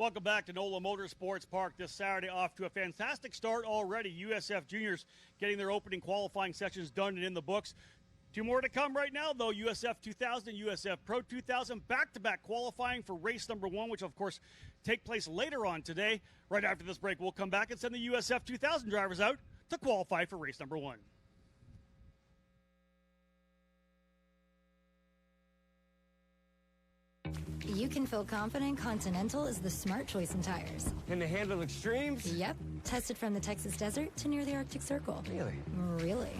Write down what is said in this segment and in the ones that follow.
Welcome back to NOLA Motorsports Park this Saturday, off to a fantastic start already. USF Juniors getting their opening qualifying sessions done and in the books. Two more to come right now, though. USF 2000, USF Pro 2000, back-to-back qualifying for race number one, which, of course, take place later on today. Right after this break, we'll come back and send the USF 2000 drivers out to qualify for race number one. You can feel confident Continental is the smart choice in tires. Can they handle extremes? Yep. Tested from the Texas desert to near the Arctic Circle. Really? Really.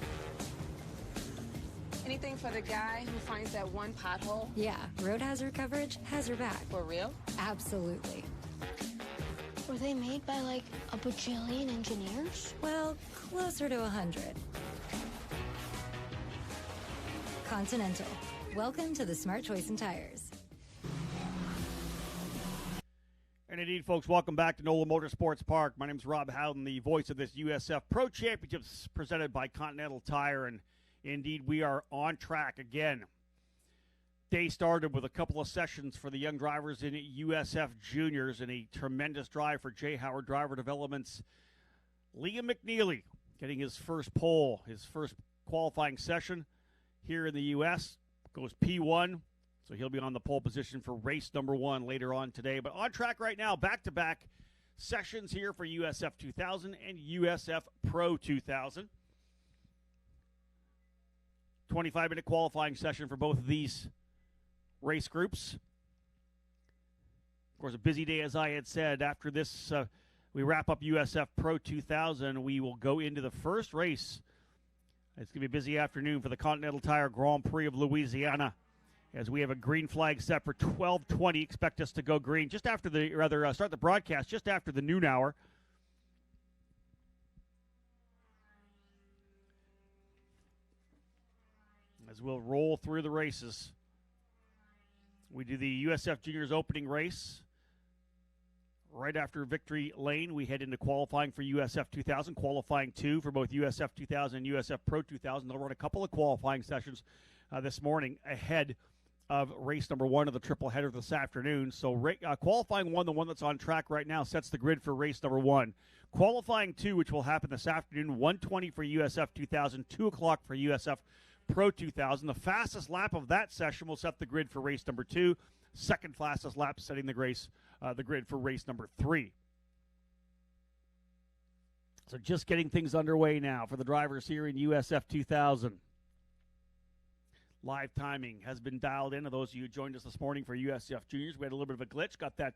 Anything for the guy who finds that one pothole? Yeah, road hazard coverage has your back. For real? Absolutely. Were they made by like a bajillion engineers? Well, closer to 100. Continental. Welcome to the smart choice in tires. And indeed, folks, welcome back to NOLA Motorsports Park. My name is Rob Howden, the voice of this USF Pro Championships presented by Continental Tire, and indeed, we are on track again. Day started with a couple of sessions for the young drivers in USF Juniors, and a tremendous drive for J. Howard Driver Development's Liam McNeely, getting his first pole, his first qualifying session here in the U.S. Goes P1. So he'll be on the pole position for race number one later on today. But on track right now, back-to-back sessions here for USF 2000 and USF Pro 2000. 25-minute qualifying session for both of these race groups. Of course, a busy day, as I had said. After this, we wrap up USF Pro 2000. We will go into the first race. It's going to be a busy afternoon for the Continental Tire Grand Prix of Louisiana, as we have a green flag set for 12:20. Expect us to go green just after start the broadcast just after the noon hour. As we'll roll through the races. We do the USF Juniors opening race. Right after Victory Lane, we head into qualifying for USF 2000, qualifying 2 for both USF 2000 and USF Pro 2000. They'll run a couple of qualifying sessions this morning ahead of race number one of the triple header this afternoon. So qualifying 1, the one that's on track right now, sets the grid for race number 1. Qualifying 2, which will happen this afternoon, 1:20 for USF 2000, 2 o'clock for USF Pro 2000. The fastest lap of that session will set the grid for race number 2. Second fastest lap setting the grid for race number 3. So just getting things underway now for the drivers here in USF 2000. Live timing has been dialed in. To those of you who joined us this morning for USF Juniors, we had a little bit of a glitch, got that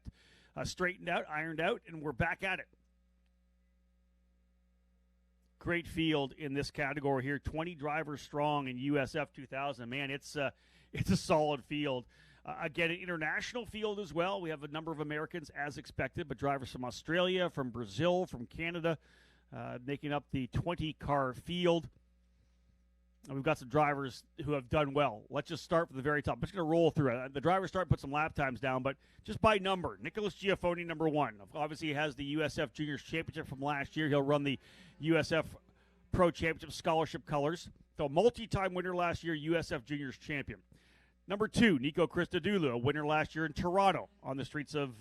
straightened out, ironed out, and we're back at it. Great field in this category here, 20 drivers strong in USF 2000. Man, it's a solid field. Again, an international field as well. We have a number of Americans, as expected, but drivers from Australia, from Brazil, from Canada, making up the 20-car field. And we've got some drivers who have done well. Let's just start from the very top. I'm just going to roll through it. The drivers start, put some lap times down, but just by number. Nicholas Giaffoni, number 1. Obviously, he has the USF Juniors Championship from last year. He'll run the USF Pro Championship Scholarship colors. So, multi-time winner last year, USF Juniors champion. Number 2, Nico Christodoulou, a winner last year in Toronto, on the streets of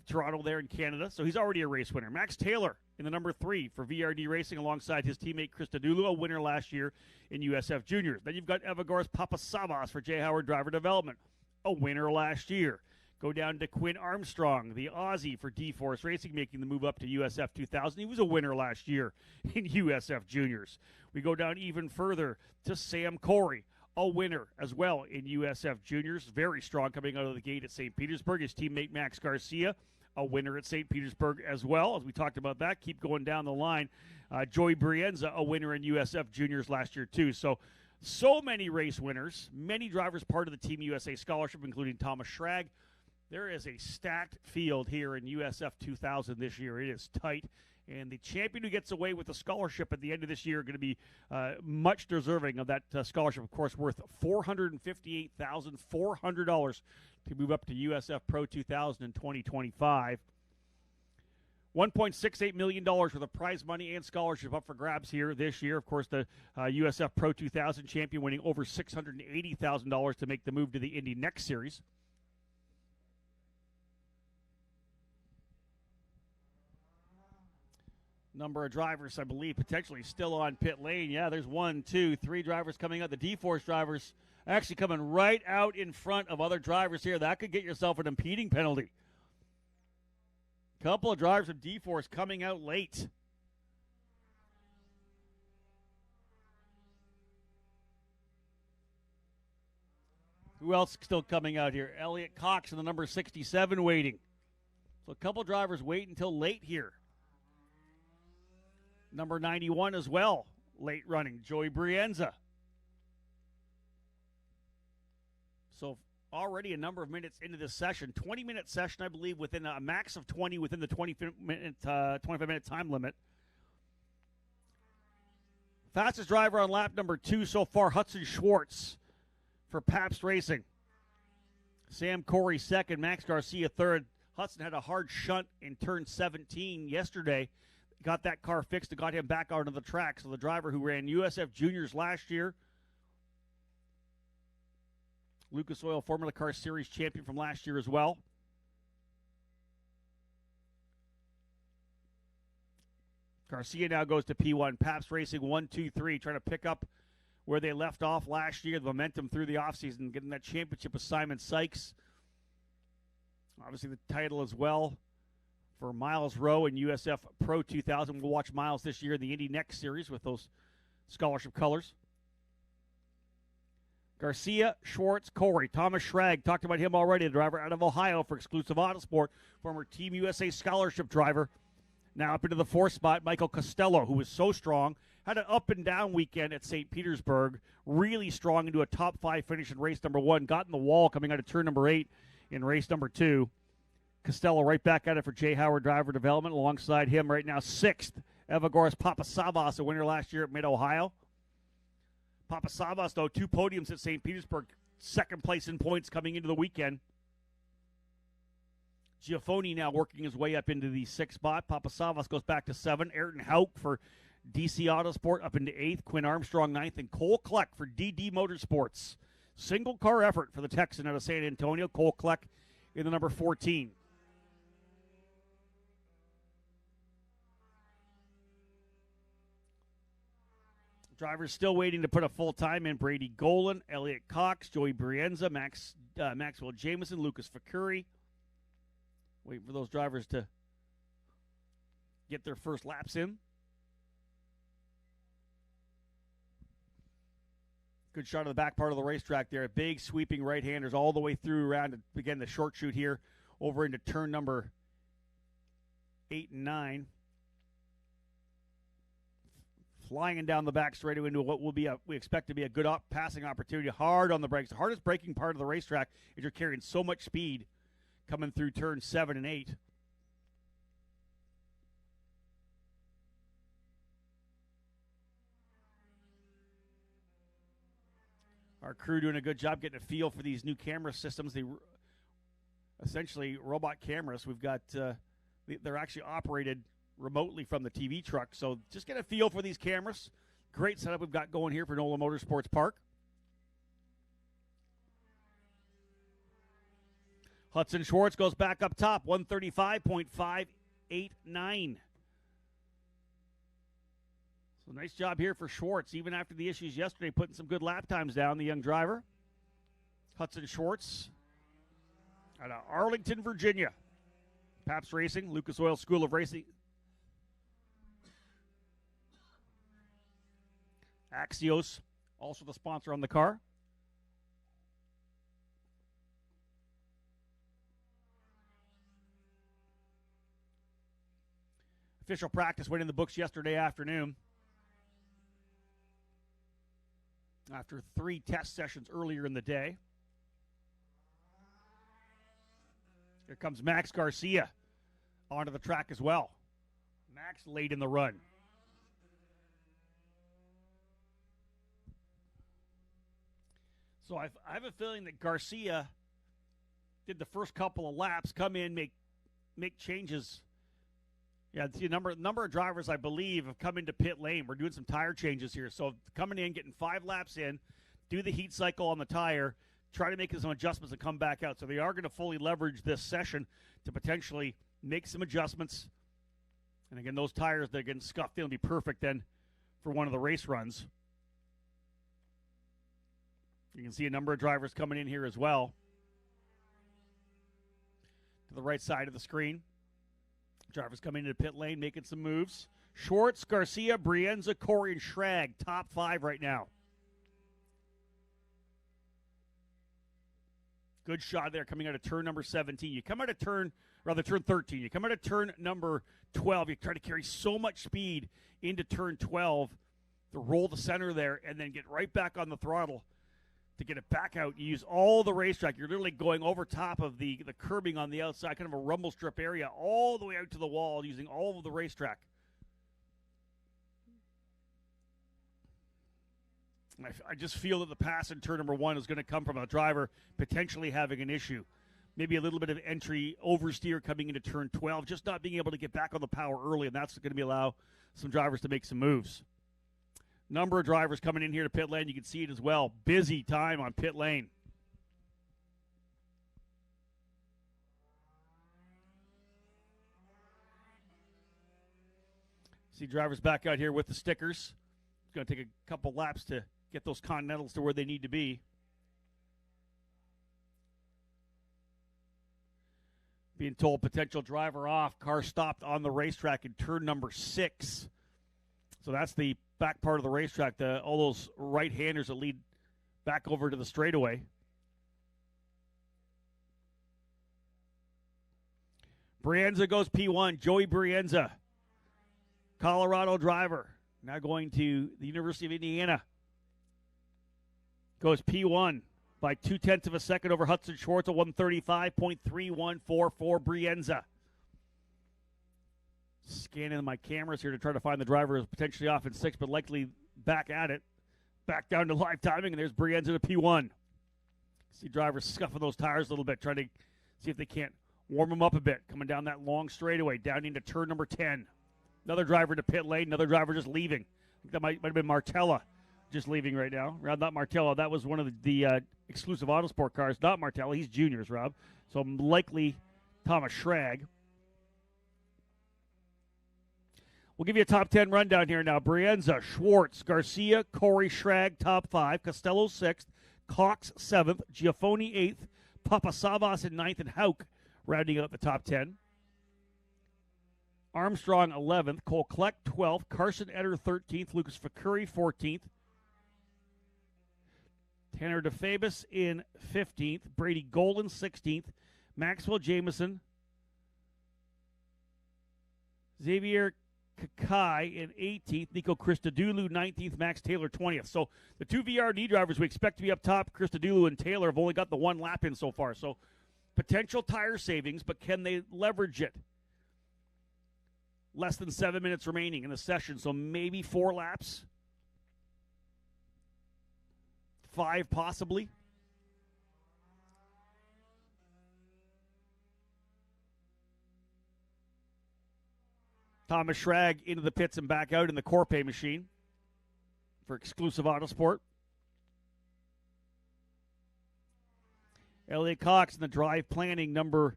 Toronto there in Canada. So he's already a race winner. Max Taylor in the number 3 for VRD Racing alongside his teammate Christodoulou, a winner last year in USF Juniors. Then you've got Evagoras Papasavas for J. Howard Driver Development, a winner last year. Go down to Quinn Armstrong, the Aussie for D-Force Racing, making the move up to USF 2000. He was a winner last year in USF Juniors. We go down even further to Sam Corey, a winner as well in USF Juniors. Very strong coming out of the gate at St. Petersburg. His teammate Max Garcia, a winner at St. Petersburg as well. As we talked about that, keep going down the line. Joey Brienza, a winner in USF Juniors last year too. So many race winners, many drivers part of the Team USA Scholarship, including Thomas Schrag. There is a stacked field here in USF 2000 this year. It is tight. And the champion who gets away with the scholarship at the end of this year are going to be much deserving of that scholarship, of course, worth $458,400 to move up to USF Pro 2000 in 2025. $1.68 million worth of prize money and scholarship up for grabs here this year. Of course, the USF Pro 2000 champion winning over $680,000 to make the move to the Indy Next Series. Number of drivers, I believe, potentially still on pit lane. Yeah, there's 1, 2, 3 drivers coming out. The D-Force drivers actually coming right out in front of other drivers here. That could get yourself an impeding penalty. Couple of drivers of D-Force coming out late. Who else still coming out here? Elliott Cox in the number 67 waiting. So a couple drivers wait until late here. Number 91 as well, late running, Joey Brienza. So already a number of minutes into this session, 20-minute session, I believe, within a max of 20 within the 25-minute time limit. Fastest driver on lap number 2 so far, Hudson Schwartz for Pabst Racing. Sam Corey second, Max Garcia third. Hudson had a hard shunt in turn 17 yesterday. Got that car fixed and got him back onto the track. So the driver who ran USF Juniors last year, Lucas Oil Formula Car Series champion from last year as well. Garcia now goes to P1. Pabst Racing 1, 2, 3, trying to pick up where they left off last year, the momentum through the offseason, getting that championship with Simon Sykes. Obviously the title as well for Miles Rowe and USF Pro 2000. We'll watch Miles this year in the Indy Next Series with those scholarship colors. Garcia, Schwartz, Corey. Thomas Schrag, talked about him already, the driver out of Ohio for Exclusive Autosport, former Team USA scholarship driver. Now up into the 4th spot, Michael Costello, who was so strong, had an up-and-down weekend at St. Petersburg, really strong into a top 5 finish in race number 1, got in the wall coming out of turn number 8 in race number 2. Costello right back at it for Jay Howard Driver Development. Alongside him right now, 6th, Evagoras Papasavas, a winner last year at Mid-Ohio. Papasavas, though, 2 podiums at St. Petersburg, 2nd place in points coming into the weekend. Giafoni now working his way up into the 6th spot. Papasavas goes back to 7. Ayrton Hauk for DC Autosport up into 8th. Quinn Armstrong 9th. And Cole Kleck for DD Motorsports. Single car effort for the Texan out of San Antonio. Cole Kleck in the number 14. Drivers still waiting to put a full time in. Brady Golan, Elliott Cox, Joey Brienza, Maxwell Jameson, Lucas Facuri. Waiting for those drivers to get their first laps in. Good shot of the back part of the racetrack there. Big sweeping right-handers all the way through around, again, the short shoot here over into turn number 8 and 9. Flying down the back straight into what will be we expect to be a good passing opportunity. Hard on the brakes. The hardest braking part of the racetrack is you're carrying so much speed coming through turn 7 and 8. Our crew doing a good job getting a feel for these new camera systems. They essentially robot cameras. We've got they're actually operated remotely from the TV truck. So just get a feel for these cameras. Great setup we've got going here for NOLA Motorsports Park. Hudson Schwartz goes back up top, 135.589. So nice job here for Schwartz, even after the issues yesterday, putting some good lap times down, the young driver. Hudson Schwartz out of Arlington, Virginia. Pabst Racing, Lucas Oil School of Racing. Axios, also the sponsor on the car. Official practice went in the books yesterday afternoon. After 3 test sessions earlier in the day. Here comes Max Garcia onto the track as well. Max late in the run. So I have a feeling that Garcia did the first couple of laps, come in, make changes. Yeah, the number of drivers, I believe, have come into pit lane. We're doing some tire changes here. So coming in, getting 5 laps in, do the heat cycle on the tire, try to make some adjustments and come back out. So they are going to fully leverage this session to potentially make some adjustments And again, those tires that are getting scuffed in will be perfect then for one of the race runs. You can see a number of drivers coming in here as well. To the right side of the screen. Drivers coming into pit lane, making some moves. Schwartz, Garcia, Brienza, Corey, and Schrag, top 5 right now. Good shot there coming out of turn number 17. You come out of turn 13. You come out of turn number 12. You try to carry so much speed into turn 12 to roll the center there and then get right back on the throttle to get it back out. You use all the racetrack. You're literally going over top of the curbing on the outside, kind of a rumble strip area, all the way out to the wall using all of the racetrack. I just feel that the pass in turn number 1 is going to come from a driver potentially having an issue. Maybe a little bit of entry oversteer coming into turn 12, just not being able to get back on the power early, and that's going to allow some drivers to make some moves. Number of drivers coming in here to pit lane. You can see it as well. Busy time on pit lane. See drivers back out here with the stickers. It's going to take a couple laps to get those Continentals to where they need to be. Being told potential driver off. Car stopped on the racetrack in turn number 6. So that's the back part of the racetrack. All those right-handers that lead back over to the straightaway. Brienza goes P1. Joey Brienza, Colorado driver. Now going to the University of Indiana. Goes P1 by 0.2 of a second over Hudson Schwartz, a 135.3144 for Brienza. Scanning my cameras here to try to find the driver who's potentially off in 6, but likely back at it. Back down to live timing, and there's Brienza to P1. See drivers scuffing those tires a little bit, trying to see if they can't warm them up a bit. Coming down that long straightaway, down into turn number 10. Another driver to pit lane, another driver just leaving. I think that might have been Martella just leaving right now. Rob, not Martella. That was one of the exclusive Autosport cars. Not Martella. He's juniors, Rob. So likely Thomas Schrag. We'll give you a top 10 rundown here now. Brienza, Schwartz, Garcia, Corey, Schrag, top 5. Costello, 6th. Cox, 7th. Giafoni, 8th. Papasavas in 9th. And Hauk rounding out the top 10. Armstrong, 11th. Cole Kleck, 12th. Carson Etter, 13th. Lucas Facuri, 14th. Tanner DeFabis in 15th. Brady Golden, 16th. Maxwell Jameson. Xavier Kakai in 18th. Nico Christodoulou, 19th. Max Taylor, 20th. So the two VRD drivers we expect to be up top, Christodoulou and Taylor, have only got the one lap in so far. So potential tire savings, but can they leverage it? Less than 7 minutes remaining in the session, so maybe 4 laps. 5 possibly. Thomas Schrag into the pits and back out in the Corpay machine for exclusive Autosport. Elliot Cox in the drive planning number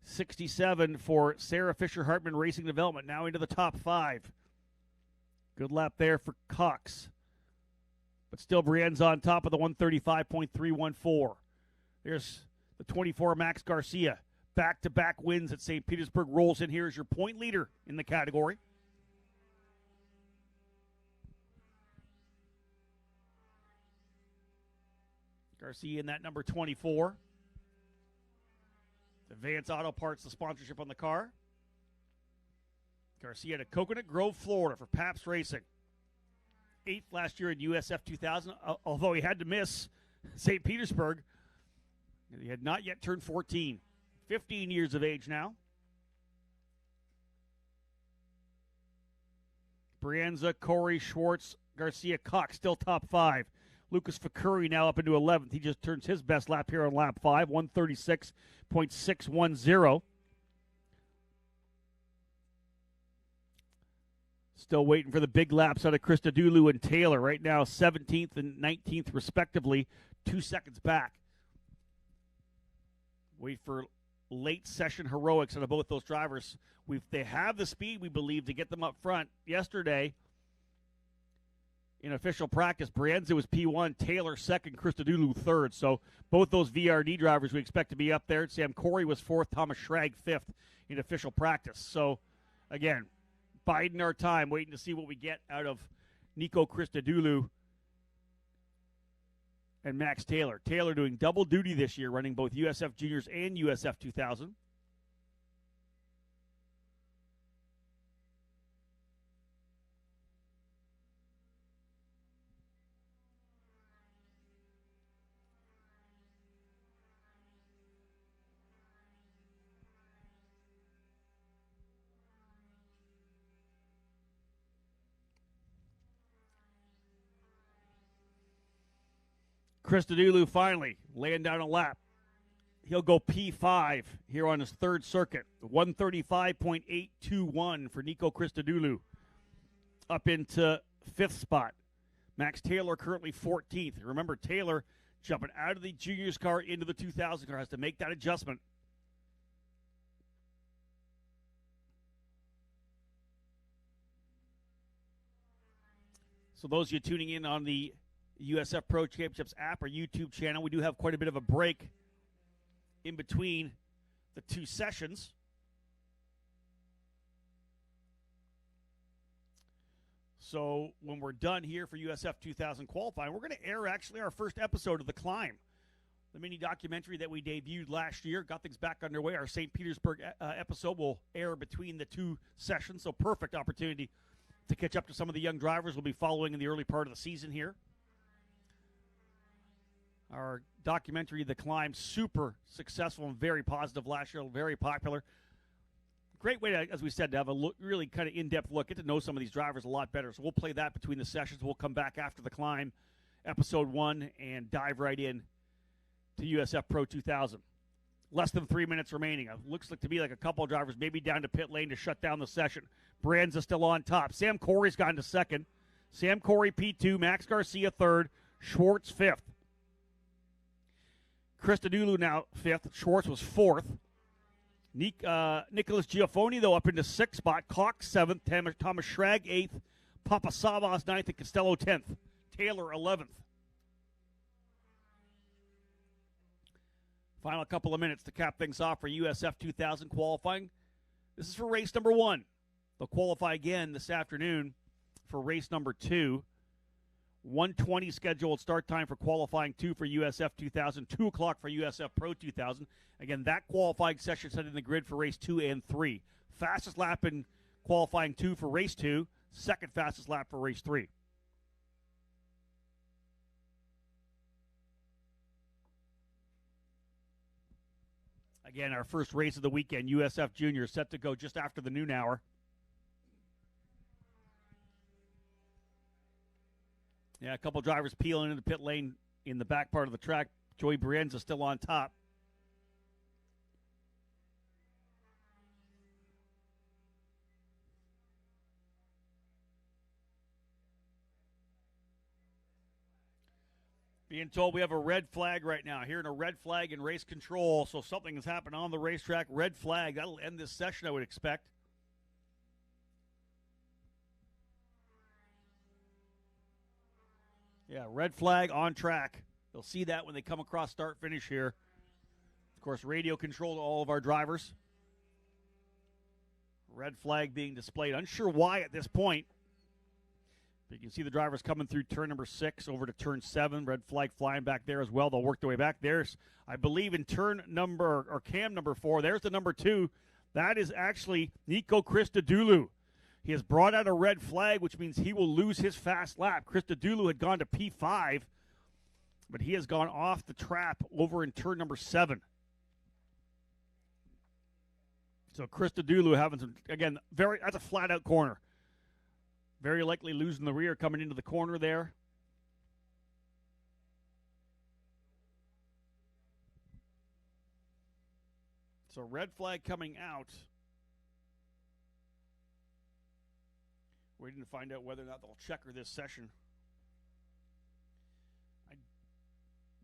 67 for Sarah Fisher Hartman Racing Development, now into the top 5. Good lap there for Cox. But still Brienza on top of the 135.314. There's the 24 Max Garcia. Back-to-back wins at St. Petersburg, rolls in here as your point leader in the category. Garcia in that number 24. Advance Auto Parts, the sponsorship on the car. Garcia to Coconut Grove, Florida for Pabst Racing. 8th last year in USF 2000, although he had to miss St. Petersburg. He had not yet turned 14. 15 years of age now. Brienza, Corey, Schwartz, Garcia, Cox still top 5. Lucas Facuri now up into 11th. He just turns his best lap here on lap 5, 136.610. Still waiting for the big laps out of Christodoulou and Taylor. Right now, 17th and 19th respectively, 2 seconds back. Wait for late session heroics out of both those drivers. They have the speed, we believe, to get them up front. Yesterday, in official practice, Brienza was P1, Taylor second, Christodoulou third. So both those VRD drivers we expect to be up there. Sam Corey was fourth, Thomas Schrag fifth in official practice. So, again, biding our time, waiting to see what we get out of Nico Christodoulou and Max Taylor. Taylor doing double duty this year, running both USF Juniors and USF 2000. Christodoulou finally laying down a lap. He'll go P5 here on his third circuit. 135.821 for Nico Christodoulou. Up into fifth spot. Max Taylor currently 14th. Remember, Taylor jumping out of the juniors car into the 2000 car has to make that adjustment. So those of you tuning in on the USF Pro Championships app or YouTube channel, we do have quite a bit of a break in between the two sessions. So when we're done here for USF 2000 qualifying, we're going to air actually our first episode of The Climb, the mini documentary that we debuted last year. Got things back underway. Our St. Petersburg episode will air between the two sessions, so perfect opportunity to catch up to some of the young drivers we'll be following in the early part of the season here. Our documentary, The Climb, super successful and very positive last year, very popular. Great way, as we said, to have a really kind of in-depth look, get to know some of these drivers a lot better. So we'll play that between the sessions. We'll come back after The Climb, Episode 1, and dive right in to USF Pro 2000. Less than 3 minutes remaining. It looks like to be like a couple of drivers maybe down to pit lane to shut down the session. Brienza still on top. Sam Corey's gone to second. Sam Corey P2, Max Garcia third, Schwartz fifth. Christodoulou now fifth. Schwartz was fourth. Nicholas Giafoni, though, up into sixth spot. Cox seventh. Thomas Schrag eighth. Papasavas ninth. And Costello 10th. Taylor 11th. Final couple of minutes to cap things off for USF 2000 qualifying. This is for race number 1. They'll qualify again this afternoon for race number 2. 1:20 scheduled start time for qualifying 2 for USF 2000, 2 o'clock for USF Pro 2000. Again, that qualifying session set in the grid for race 2 and 3. Fastest lap in qualifying 2 for race 2, second fastest lap for race 3. Again, our first race of the weekend, USF Juniors, set to go just after the noon hour. Yeah, a couple drivers peeling into the pit lane in the back part of the track. Joey Brienza still on top. Being told we have a red flag right now. Hearing a red flag in race control, so something has happened on the racetrack. Red flag. That'll end this session, I would expect. Yeah, red flag on track. They'll see that when they come across start-finish here. Of course, radio control to all of our drivers. Red flag being displayed. Unsure why at this point. But you can see the drivers coming through turn number 6 over to turn 7. Red flag flying back there as well. They'll work their way back. There's, I believe, in turn number, or cam number 4, there's the number 2. That is actually Nico Christodoulou. He has brought out a red flag, which means he will lose his fast lap. Christodoulou had gone to P5, but he has gone off the trap over in turn number 7. So Christodoulou having some, again, that's a flat-out corner. Very likely losing the rear coming into the corner there. So red flag coming out. Waiting to find out whether or not they'll checker this session.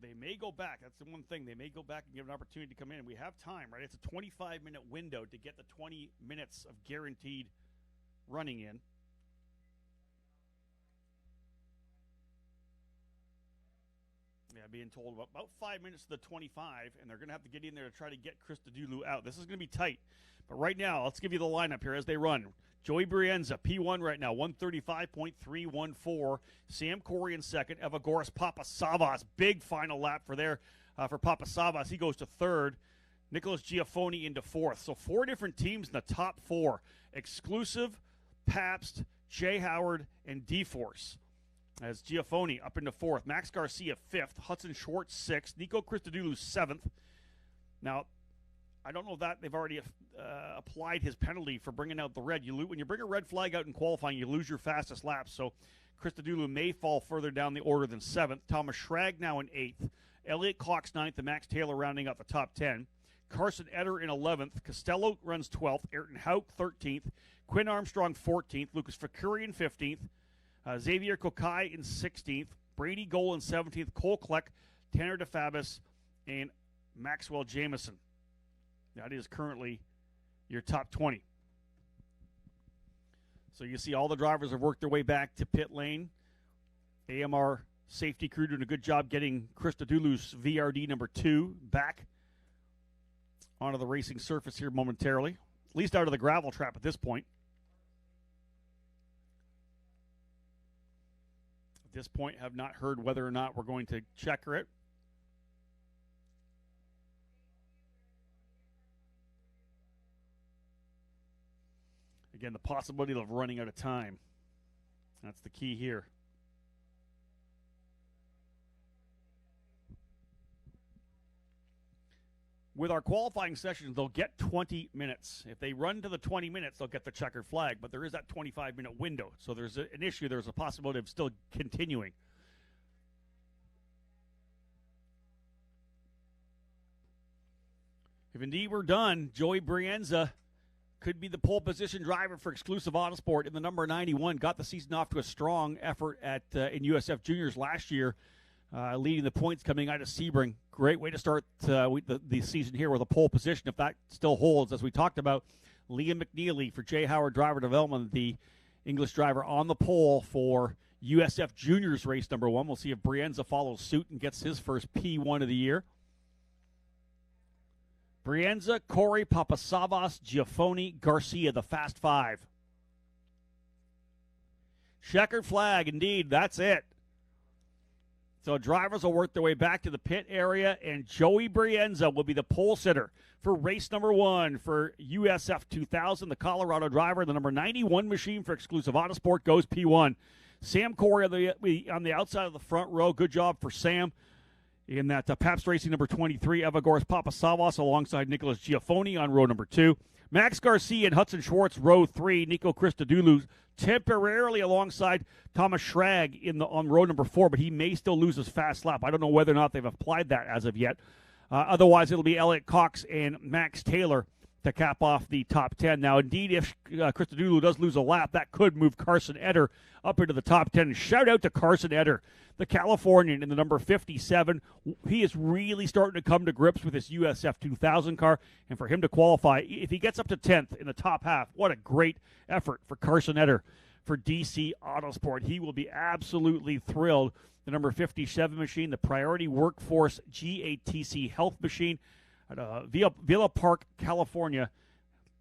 They may go back. That's the one thing. They may go back and give an opportunity to come in. We have time, right? It's a 25-minute window to get the 20 minutes of guaranteed running in. Yeah, being told about 5 minutes to the 25, and they're going to have to get in there to try to get Chris Dudulu out. This is going to be tight. But right now, let's give you the lineup here as they run. Joey Brienza, P1 right now, 135.314. Sam Corey in second. Evagoras Papasavas, big final lap for Papasavas. He goes to third. Nicholas Giafoni into fourth. So 4 different teams in the top 4. Exclusive, Pabst, Jay Howard, and D-Force. As Giafoni up into fourth. Max Garcia fifth. Hudson Schwartz sixth. Nico Christodoulou seventh. Now, I don't know that they've already applied his penalty for bringing out the red. When you bring a red flag out in qualifying, you lose your fastest lap. So Christodoulou may fall further down the order than 7th. Thomas Schrag now in 8th. Elliott Cox 9th and Max Taylor rounding out the top 10. Carson Etter in 11th. Costello runs 12th. Ayrton Hauk 13th. Quinn Armstrong 14th. Lucas Fakurian 15th. Xavier Kokai in 16th. Brady Goal in 17th. Cole Kleck, Tanner DeFabis, and Maxwell Jameson. That is currently your top 20. So you see all the drivers have worked their way back to pit lane. AMR safety crew doing a good job getting Christodoulou's VRD number 2 back onto the racing surface here momentarily. At least out of the gravel trap at this point. At this point, have not heard whether or not we're going to checker it. Again, the possibility of running out of time. That's the key here. With our qualifying sessions, they'll get 20 minutes. If they run to the 20 minutes, they'll get the checkered flag, but there is that 25-minute window. So there's an issue. There's a possibility of still continuing. If indeed we're done, Joey Brienza could be the pole position driver for Exclusive Autosport in the number 91. Got the season off to a strong effort in USF Juniors last year, leading the points coming out of Sebring. Great way to start the season here with a pole position, if that still holds. As we talked about, Liam McNeely for Jay Howard Driver Development, the English driver on the pole for USF Juniors race number 1. We'll see if Brienza follows suit and gets his first P1 of the year. Brienza, Corey, Papasavas, Giafoni, Garcia, the Fast 5. Checkered flag, indeed, that's it. So drivers will work their way back to the pit area, and Joey Brienza will be the pole sitter for race number 1 for USF 2000. The Colorado driver, the number 91 machine for Exclusive Autosport, goes P1. Sam Corey on the outside of the front row. Good job for Sam. In that Pabst Racing number 23, Evagoras Papasavas alongside Nicholas Giafoni on row number 2. Max Garcia and Hudson Schwartz, row 3. Nico Christodoulou temporarily alongside Thomas Schrag on row number 4, but he may still lose his fast lap. I don't know whether or not they've applied that as of yet. Otherwise, it'll be Elliott Cox and Max Taylor to cap off the top 10. Now, indeed, if Christodoulou does lose a lap, that could move Carson Etter up into the top 10. Shout out to Carson Etter, the Californian in the number 57. He is really starting to come to grips with his USF 2000 car, and for him to qualify, if he gets up to 10th in the top half, what a great effort for Carson Etter for DC Autosport. He will be absolutely thrilled. The number 57 machine, the Priority Workforce GATC Health machine, at Villa Park, California.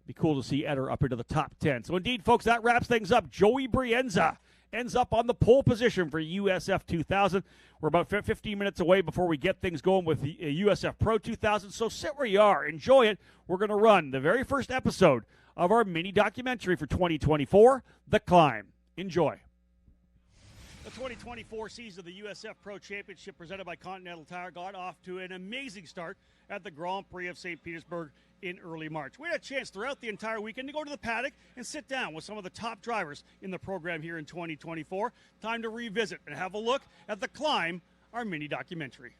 Be cool to see Etter up into the top 10. So, indeed, folks, that wraps things up. Joey Brienza ends up on the pole position for USF 2000. We're about 15 minutes away before we get things going with the USF Pro 2000. So sit where you are. Enjoy it. We're going to run the very first episode of our mini documentary for 2024, The Climb. Enjoy. The 2024 season of the USF Pro Championship presented by Continental Tire got off to an amazing start at the Grand Prix of St. Petersburg in early March. We had a chance throughout the entire weekend to go to the paddock and sit down with some of the top drivers in the program here in 2024. Time to revisit and have a look at The Climb, our mini documentary.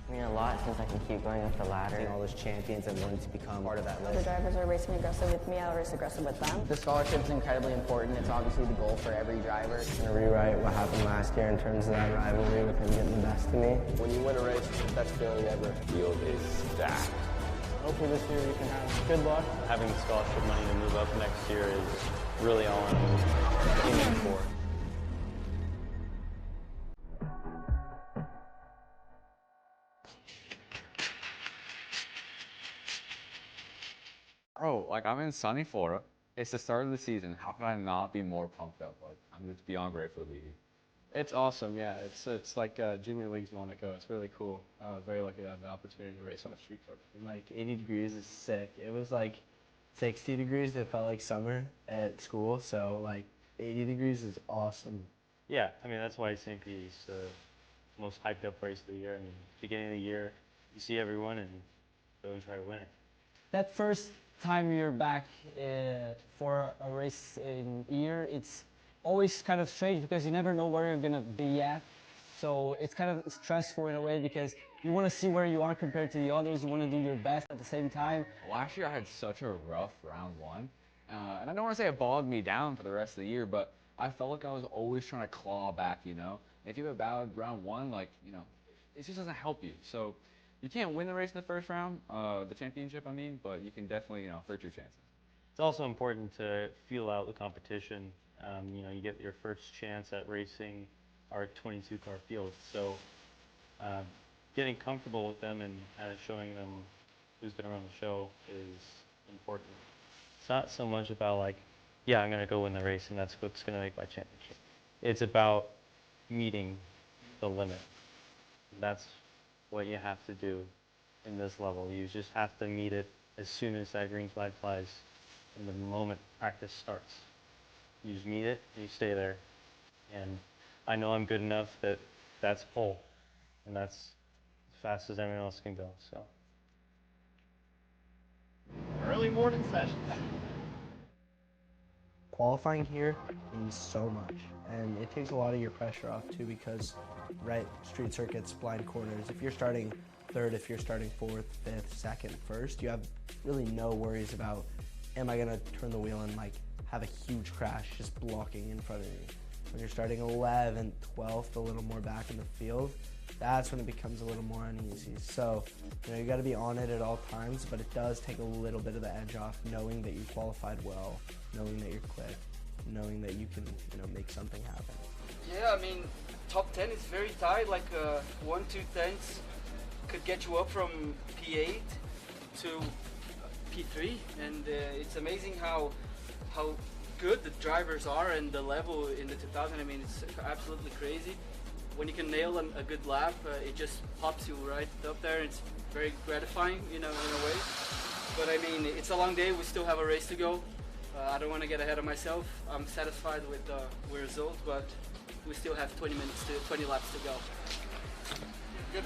I mean, a lot since I can keep going up the ladder. All those champions and wanting to become part of that The list. drivers are racing aggressive with me, I'll race aggressive with them. The scholarship is incredibly important. It's obviously the goal for every driver. I'm going to rewrite what happened last year in terms of that rivalry with him getting the best of me. When you win a race, it's the best feeling ever. Field is stacked. Hopefully this year we can have good luck. Having the scholarship money to move up next year is really all I'm aiming for. Bro, like I'm in sunny Florida. It's the start of the season. How can I not be more pumped up? Like I'm just beyond grateful to be here. It's awesome, yeah. It's like Junior League's Monaco. It's really cool. I was very lucky to have the opportunity to race on a street course. Like 80 degrees is sick. It was like 60 degrees. It felt like summer at school. So like 80 degrees is awesome. Yeah, I mean that's why St. Pete's the most hyped up race of the year. I mean, beginning of the year, you see everyone and go and try to win it. That first time you're back for a race in year, it's always kind of strange because you never know where you're gonna be at. So it's kind of stressful in a way because you want to see where you are compared to the others. You want to do your best at the same time. Last year I had such a rough round one, and I don't want to say it bogged me down for the rest of the year, but I felt like I was always trying to claw back. You know, if you have a bad round one, like it just doesn't help you. So you can't win the race in the first round, the championship, I mean, but you can definitely hurt your chances. It's also important to feel out the competition. You get your first chance at racing our 22-car field, so getting comfortable with them and kind of showing them who's going to run the show is important. It's not so much about like, yeah, I'm going to go win the race and that's what's going to make my championship. It's about meeting the limit. That's what you have to do in this level. You just have to meet it as soon as that green flag flies and the moment practice starts. You just meet it and you stay there. And I know I'm good enough that that's pole. And that's as fast as everyone else can go. So early morning session. Qualifying here means so much, and it takes a lot of your pressure off too because, right, street circuits, blind corners, if you're starting third, if you're starting fourth, fifth, second, first, you have really no worries about, am I gonna turn the wheel and like have a huge crash just blocking in front of me. When you're starting 11th, 12th, a little more back in the field, that's when it becomes a little more uneasy. So, you got to be on it at all times, but it does take a little bit of the edge off, knowing that you qualified well, knowing that you're quick, knowing that you can, make something happen. Yeah, I mean, top 10 is very tight, like 1-2 tenths could get you up from P8 to P3, and it's amazing how good the drivers are and the level in the 2000. I mean, it's absolutely crazy. When you can nail a good lap, it just pops you right up there. It's very gratifying, in a way. But I mean, it's a long day. We still have a race to go. I don't want to get ahead of myself. I'm satisfied with the result, but we still have 20 laps to go.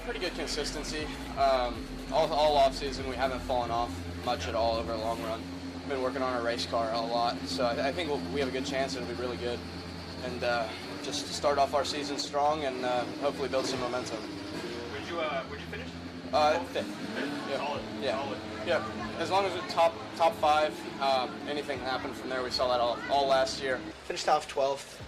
Pretty good consistency. All off season, we haven't fallen off much at all over a long run. Been working on our race car a lot, so I think we have a good chance. It'll be really good, and just start off our season strong and hopefully build some momentum. Where'd you finish? Fifth. Yeah. Solid. Yeah. Solid. Yeah. As long as we're top five, anything can happen from there. We saw that all last year. Finished off 12th,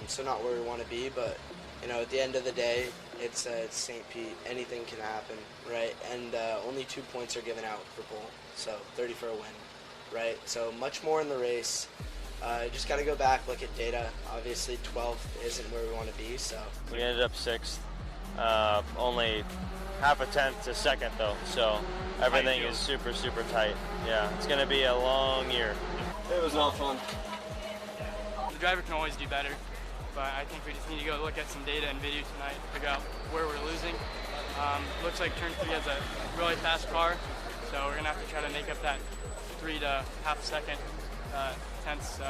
so not where we want to be, but at the end of the day, it's St. Pete. Anything can happen, right? And only 2 points are given out for pole, so 30 for a win, right? So much more in the race. Just got to go back, look at data. Obviously, 12th isn't where we want to be, so. We ended up 6th, only half a tenth to second though, so everything is super, super tight. Yeah, it's going to be a long year. It was a lot of fun. The driver can always do better, but I think we just need to go look at some data and video tonight, figure out where we're losing. Looks like turn 3 has a really fast car, so we're going to have to try to make up that 3 to half second tenths, so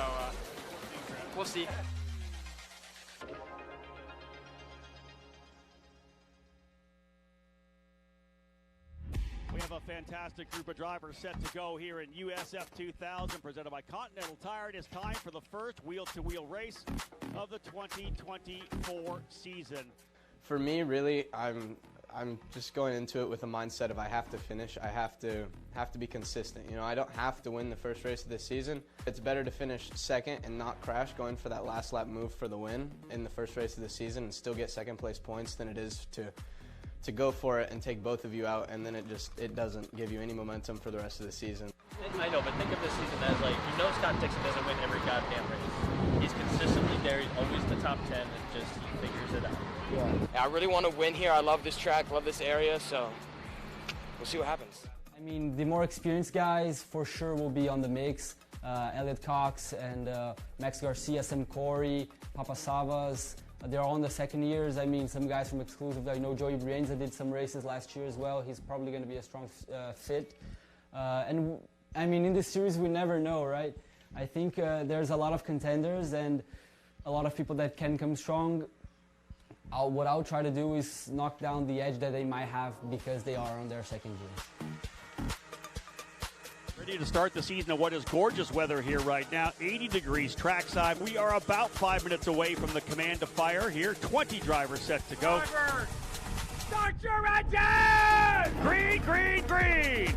we'll see. We have a fantastic group of drivers set to go here in USF 2000, presented by Continental Tire. It is time for the first wheel-to-wheel race of the 2024 season. For me, really, I'm I'm just going into it with a mindset of I have to finish. I have to be consistent. You know, I don't have to win the first race of this season. It's better to finish second and not crash going for that last lap move for the win in the first race of the season and still get second place points than it is to go for it and take both of you out, and then it doesn't give you any momentum for the rest of the season. I know, but think of this season as like, you know, Scott Dixon doesn't win every goddamn race. He's consistently there, he's always the top 10, and just he figures it out. Yeah, I really want to win here. I love this track, love this area, so we'll see what happens. I mean, the more experienced guys for sure will be on the mix. Elliot Cox and Max Garcia, Sam Corey, Papa Savas. They're all in the second years. I mean, some guys from Exclusive, I know Joey Brienza did some races last year as well. He's probably going to be a strong fit. And I mean, in this series, we never know, right? I think there's a lot of contenders and a lot of people that can come strong. What I'll try to do is knock down the edge that they might have because they are on their second year. Ready to start the season in what is gorgeous weather here right now. 80 degrees trackside. We are about 5 minutes away from the command to fire here. 20 drivers set to go. Drivers, start your engine! Green, green, green!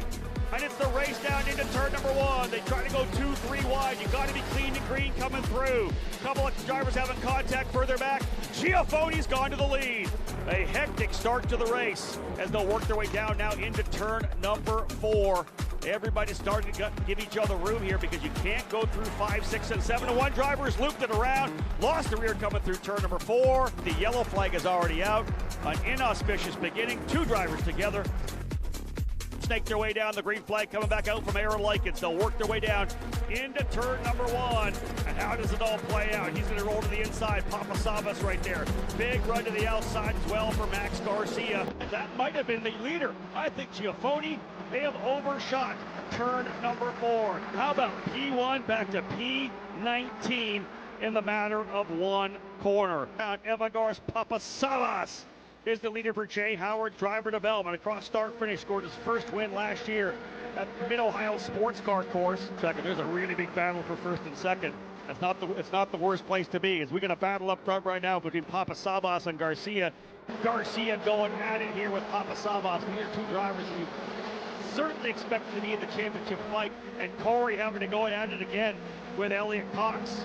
And it's the race down into turn number 1. They try to go 2-3 wide. You got to be clean and green coming through. A couple of drivers having contact further back. Giafoni's gone to the lead. A hectic start to the race as they'll work their way down now into turn number 4. Everybody's starting to give each other room here because you can't go through 5, 6, and 7. One driver's looped it around, lost the rear coming through turn number 4. The yellow flag is already out. An inauspicious beginning. 2 drivers together. Snake their way down. The green flag coming back out from Aaron Likens. They'll work their way down into turn number 1. And how does it all play out? He's going to roll to the inside. Papa Savas right there. Big run to the outside as well for Max Garcia. That might have been the leader. I think Giafoni may have overshot turn number 4. How about P1 back to P19 in the matter of 1 corner? Evagars Papasavas is the leader for Jay Howard Driver Development. Across start-finish, scored his first win last year at Mid-Ohio Sports Car Course. Second, there's a really big battle for first and second. It's not the worst place to be. As we're going to battle up front right now between Papasavas and Garcia. Garcia going at it here with Papasavas. These are 2 drivers who certainly expected to be in the championship fight, and Corey having to go at it again with Elliot Cox.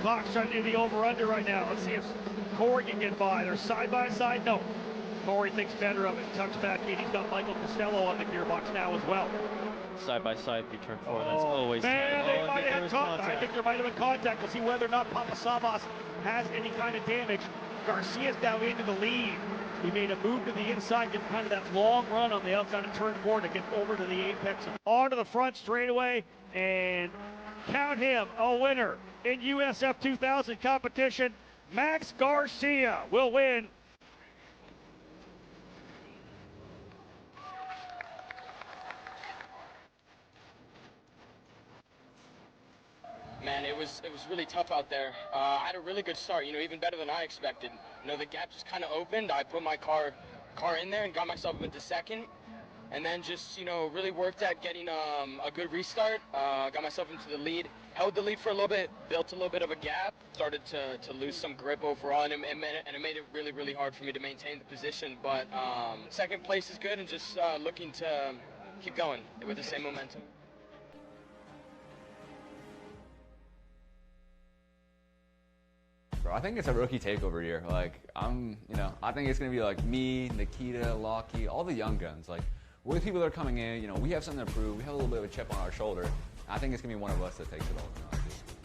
Cox trying to do the over-under right now. Let's see if Corey can get by. They're side by side. No. Corey thinks better of it. Tucks back in. He's got Michael Costello on the gearbox now as well. Side by side through turn 4. That's always man, they might have had contact. I think there might have been contact. We'll see whether or not Papasavas has any kind of damage. Garcia's down into the lead. He made a move to the inside, getting kind of that long run on the outside of turn 4 to get over to the apex. Onto the front straightaway, and count him a winner in USF 2000 competition. Max Garcia will win. Man, it was really tough out there. I had a really good start, you know, even better than I expected. You know, the gap just kind of opened. I put my car in there and got myself into second, and then just, you know, really worked at getting a good restart. Got myself into the lead, held the lead for a little bit, built a little bit of a gap, started to lose some grip overall, and it made it really, really hard for me to maintain the position. But second place is good, and just looking to keep going with the same momentum. Bro, I think it's a rookie takeover year. Like, I think it's gonna be like me, Nikita, Lockie, all the young guns. Like, we're the people that are coming in. You know, we have something to prove. We have a little bit of a chip on our shoulder. I think it's gonna be one of us that takes it all.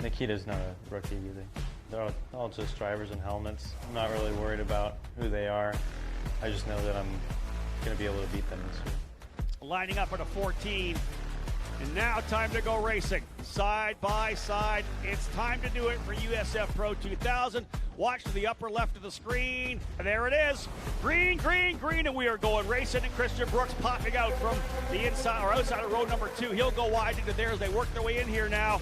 Nikita's not a rookie either. They're all just drivers in helmets. I'm not really worried about who they are. I just know that I'm gonna be able to beat them this year. Lining up at a 14. And now time to go racing. Side by side. It's time to do it for USF Pro 2000. Watch to the upper left of the screen. And there it is. Green, green, green. And we are going racing. And Christian Brooks popping out from the inside or outside of row number 2. He'll go wide into there as they work their way in here now.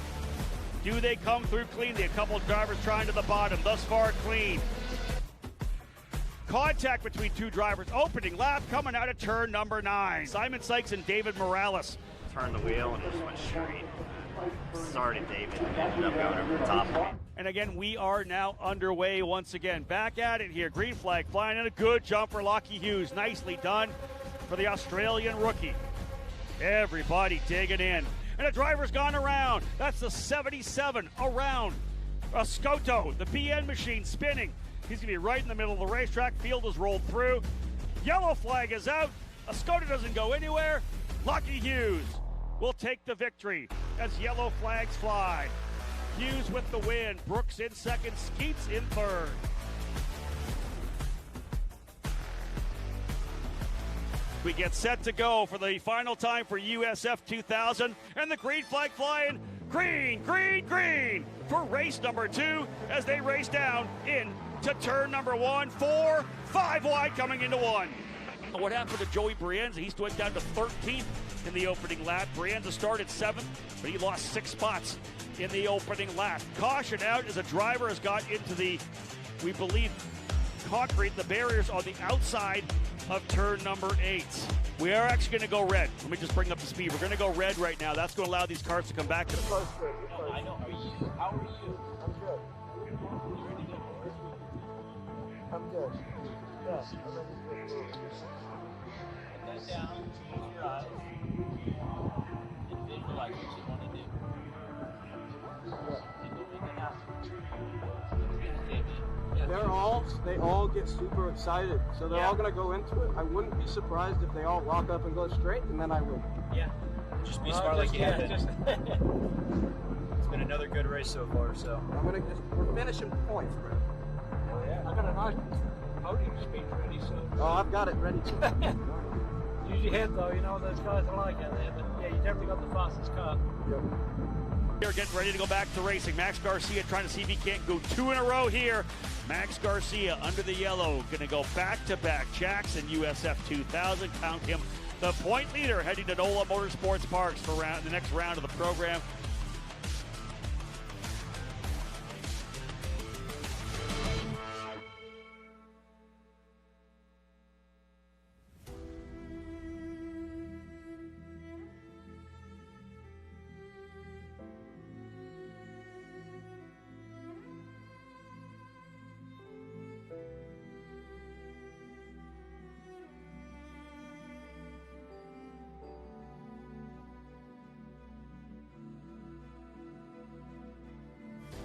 Do they come through cleanly? A couple of drivers trying to the bottom. Thus far, clean. Contact between 2 drivers. Opening lap coming out of turn number 9. Simon Sykes and David Morales. Turned the wheel and it just went straight. Started David and ended up going over the top of me. And again, we are now underway once again. Back at it here. Green flag flying in. A good jump for Lockie Hughes. Nicely done for the Australian rookie. Everybody digging in. And a driver's gone around. That's the 77 around. Scoto, the BN machine spinning. He's going to be right in the middle of the racetrack. Field is rolled through. Yellow flag is out. Scoto doesn't go anywhere. Lockie Hughes will take the victory as yellow flags fly. Hughes with the win. Brooks in second. Skeets in third. We get set to go for the final time for USF 2000. And the green flag flying. Green, green, green for race number 2 as they race down into turn number 1. 4, 5 wide coming into 1. What happened to Joey Brienza? He went down to 13th in the opening lap. Brienza started 7th, but he lost 6 spots in the opening lap. Caution out as a driver has got into the, we believe, concrete, the barriers on the outside of turn number 8. We are actually going to go red. Let me just bring up the speed. We're going to go red right now. That's going to allow these cars to come back to the first. I know. How are you? I'm good. I'm good. Yeah, I'm ready to go. Put that down, close your eyes, and visualize what you want to do. And don't make it happen. They all get super excited, so they're all going to go into it. I wouldn't be surprised if they all lock up and go straight, and then I win. Yeah. Just be smart like you have. It's been another good race so far, so. We're finishing points, bro. Oh, yeah. I got a nice podium speech ready, so. Oh, I've got it ready too. Use your head, though, you know, those guys are like out there, but yeah, you definitely got the fastest car. Yep. Here, getting ready to go back to racing. Max Garcia trying to see if he can't go 2 in a row here. Max Garcia under the yellow, going to go back-to-back. Jackson, USF 2000, count him the point leader, heading to NOLA Motorsports Parks for the next round of the program.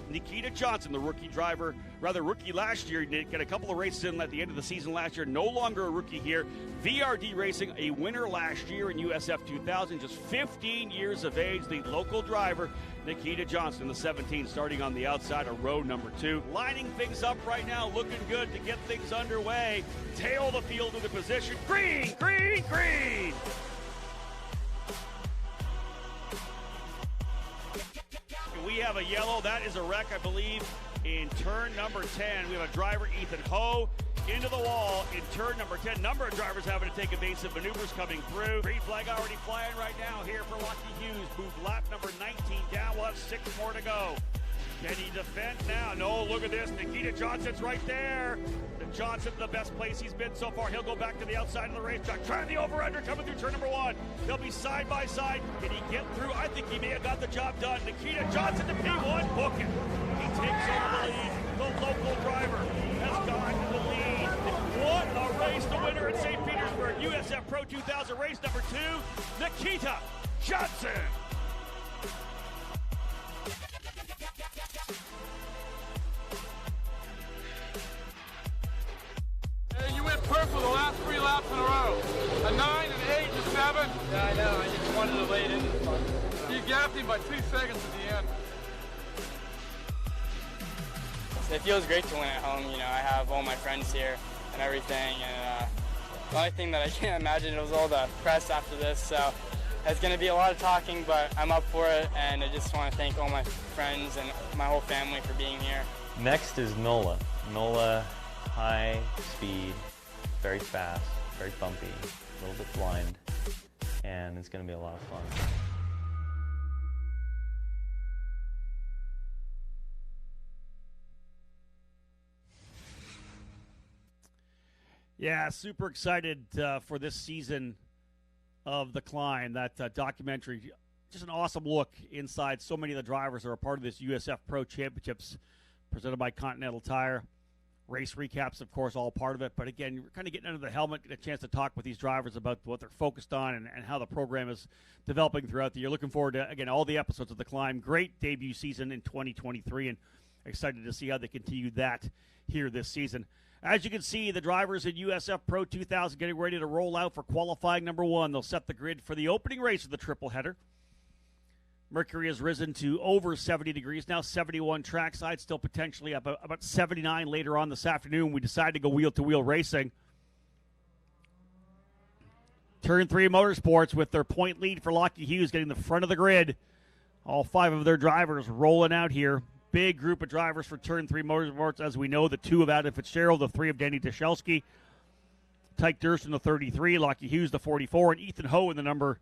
Nikita Johnson, the rookie driver, rookie last year, did get a couple of races in at the end of the season last year, no longer a rookie here. VRD Racing, a winner last year in USF 2000, just 15 years of age, the local driver, Nikita Johnson, the 17, starting on the outside of row number 2. Lining things up right now, looking good to get things underway. Tail the field into position. Green, green, green! We have a yellow. That is a wreck, I believe, in turn number 10. We have a driver, Ethan Ho, into the wall in turn number 10. Number of drivers having to take evasive maneuvers coming through. Green flag already flying right now here for Lockie Hughes. Moved lap number 19 down. We'll have 6 more to go. Can he defend now? No, look at this. Nikita Johnson's right there. Johnson, the best place he's been so far. He'll go back to the outside of the racetrack. Trying the over-under coming through turn number 1. They'll be side by side. Can he get through? I think he may have got the job done. Nikita Johnson to P1. Book it. He takes over the lead. The local driver has gone to the lead. What a race. The winner at St. Petersburg. USF Pro 2000 race number 2. Nikita Johnson. You went purple the last 3 laps in a row. A 9, an 8, a 7. Yeah, I know. I just wanted to lay it in. You gapped him by 2 seconds at the end. It feels great to win at home. You know, I have all my friends here and everything. And the only thing that I can't imagine was all the press after this. So it's going to be a lot of talking, but I'm up for it. And I just want to thank all my friends and my whole family for being here. Next is NOLA. NOLA, high speed, very fast, very bumpy, a little bit blind, and it's going to be a lot of fun. Yeah, super excited for this season of The Climb. That documentary, just an awesome look inside. So many of the drivers are a part of this USF Pro Championships presented by Continental Tire. Race recaps, of course, all part of it. But again, you're kind of getting under the helmet, get a chance to talk with these drivers about what they're focused on and how the program is developing throughout the year. Looking forward to, again, all the episodes of The Climb. Great debut season in 2023, and excited to see how they continue that here this season. As you can see, the drivers in USF Pro 2000 getting ready to roll out for qualifying number 1. They'll set the grid for the opening race of the triple header. Mercury has risen to over 70 degrees, now 71 trackside, still potentially up about 79 later on this afternoon. We decided to go wheel-to-wheel racing. Turn 3 Motorsports with their point lead for Lockheed Hughes getting the front of the grid. All 5 of their drivers rolling out here. Big group of drivers for Turn 3 Motorsports. As we know, the 2 of Adam Fitzgerald, the 3 of Danny Dashelski, Tyke Durston, the 33, Lockheed Hughes, the 44, and Ethan Ho in the number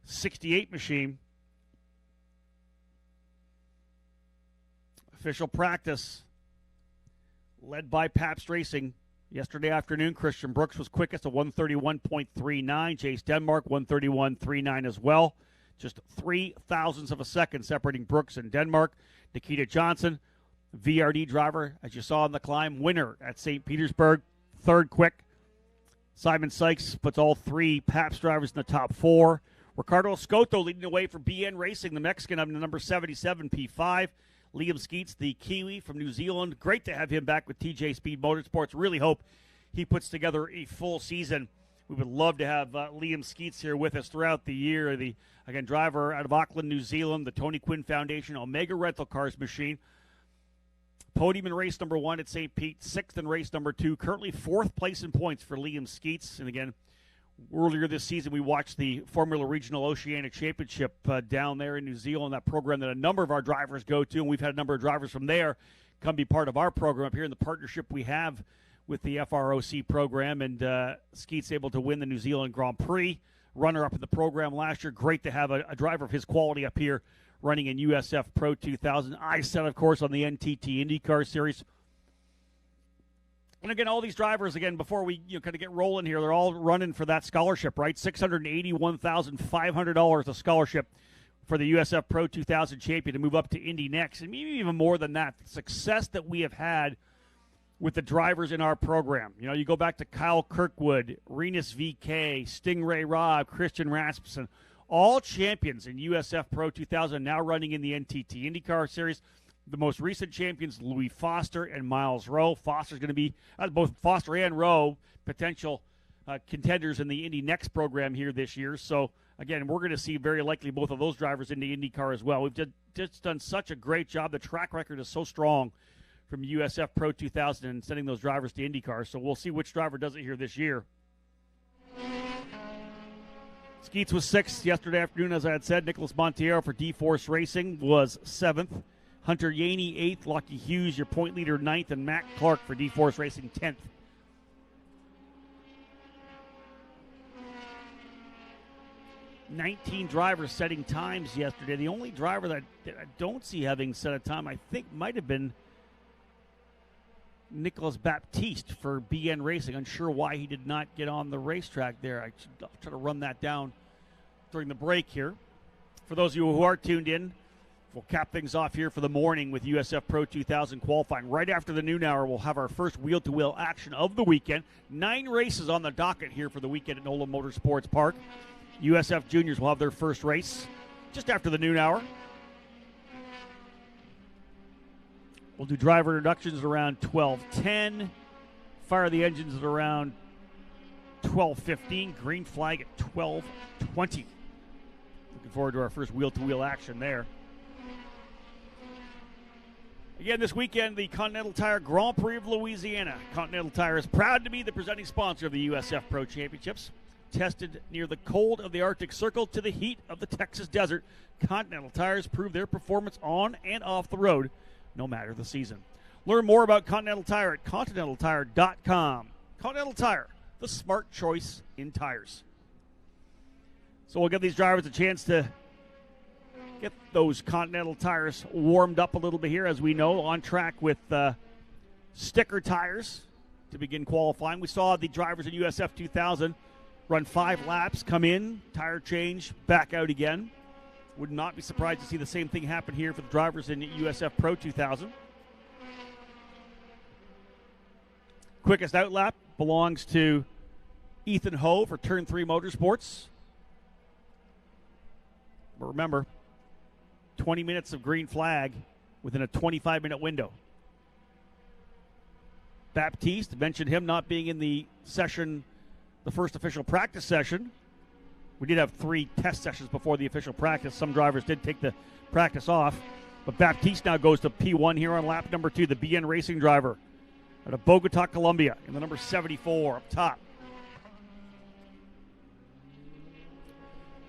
68 machine. Official practice led by Pabst Racing yesterday afternoon. Christian Brooks was quickest at 131.39. Chase Denmark 131.39 as well. Just 3 thousandths of a second separating Brooks and Denmark. Nikita Johnson, VRD driver, as you saw in the climb, winner at St. Petersburg, 3rd quick. Simon Sykes puts all 3 Pabst drivers in the top 4. Ricardo Escoto leading the way for BN Racing, the Mexican up to number 77, P5. Liam Skeets, the Kiwi from New Zealand. Great to have him back with TJ Speed Motorsports. Really hope he puts together a full season. We would love to have Liam Skeets here with us throughout the year. The, again, driver out of Auckland, New Zealand, the Tony Quinn Foundation, Omega Rental Cars machine. Podium in race number 1 at St. Pete, 6th in race number 2. Currently 4th place in points for Liam Skeets. And again, earlier this season, we watched the Formula Regional Oceania Championship down there in New Zealand, that program that a number of our drivers go to, and we've had a number of drivers from there come be part of our program up here in the partnership we have with the FROC program, and Skeet's able to win the New Zealand Grand Prix, runner-up in the program last year. Great to have a driver of his quality up here running in USF Pro 2000. I said, of course, on the NTT IndyCar Series. And again, all these drivers, again, before we kind of get rolling here, they're all running for that scholarship, right? $681,500 a scholarship for the USF Pro 2000 champion to move up to Indy next. And maybe even more than that, the success that we have had with the drivers in our program. You know, you go back to Kyle Kirkwood, Renus VK, Stingray Robb, Christian Rasmussen, all champions in USF Pro 2000, now running in the NTT IndyCar Series. The most recent champions, Louis Foster and Miles Rowe. Foster's going to be, both Foster and Rowe, potential contenders in the Indy Next program here this year. So, again, we're going to see very likely both of those drivers in the IndyCar as well. We've just done such a great job. The track record is so strong from USF Pro 2000 and sending those drivers to IndyCar. So we'll see which driver does it here this year. Skeets was 6th yesterday afternoon, as I had said. Nicholas Monteiro for D-Force Racing was 7th. Hunter Yaney, 8th. Lockheed Hughes, your point leader, 9th. And Matt Clark for D-Force Racing, 10th. $19 drivers setting times yesterday. The only driver that I don't see having set a time, I think, might have been Nicholas Baptiste for BN Racing. Unsure why he did not get on the racetrack there. I'll try to run that down during the break here. For those of you who are tuned in, we'll cap things off here for the morning with USF Pro 2000 qualifying. Right after the noon hour, we'll have our first wheel-to-wheel action of the weekend. 9 races on the docket here for the weekend at NOLA Motorsports Park. USF Juniors will have their first race just after the noon hour. We'll do driver introductions around 12:10. Fire the engines at around 12:15. Green flag at 12:20. Looking forward to our first wheel-to-wheel action there. Again, this weekend, the Continental Tire Grand Prix of Louisiana. Continental Tire is proud to be the presenting sponsor of the USF Pro Championships. Tested near the cold of the Arctic Circle to the heat of the Texas desert, Continental Tires prove their performance on and off the road, no matter the season. Learn more about Continental Tire at continentaltire.com. Continental Tire, the smart choice in tires. So we'll give these drivers a chance to get those Continental tires warmed up a little bit here. As we know, on track with sticker tires to begin qualifying. We saw the drivers in USF 2000 run 5 laps, come in, tire change, back out again. Would not be surprised to see the same thing happen here for the drivers in USF Pro 2000. quickest out lap belongs to Ethan Ho for Turn 3 Motorsports. But remember, 20 minutes of green flag within a 25-minute window. Baptiste, mentioned him not being in the session, the first official practice session. We did have 3 test sessions before the official practice. Some drivers did take the practice off. But Baptiste now goes to P1 here on lap number 2, the BN Racing driver out of Bogota, Colombia, in the number 74 up top.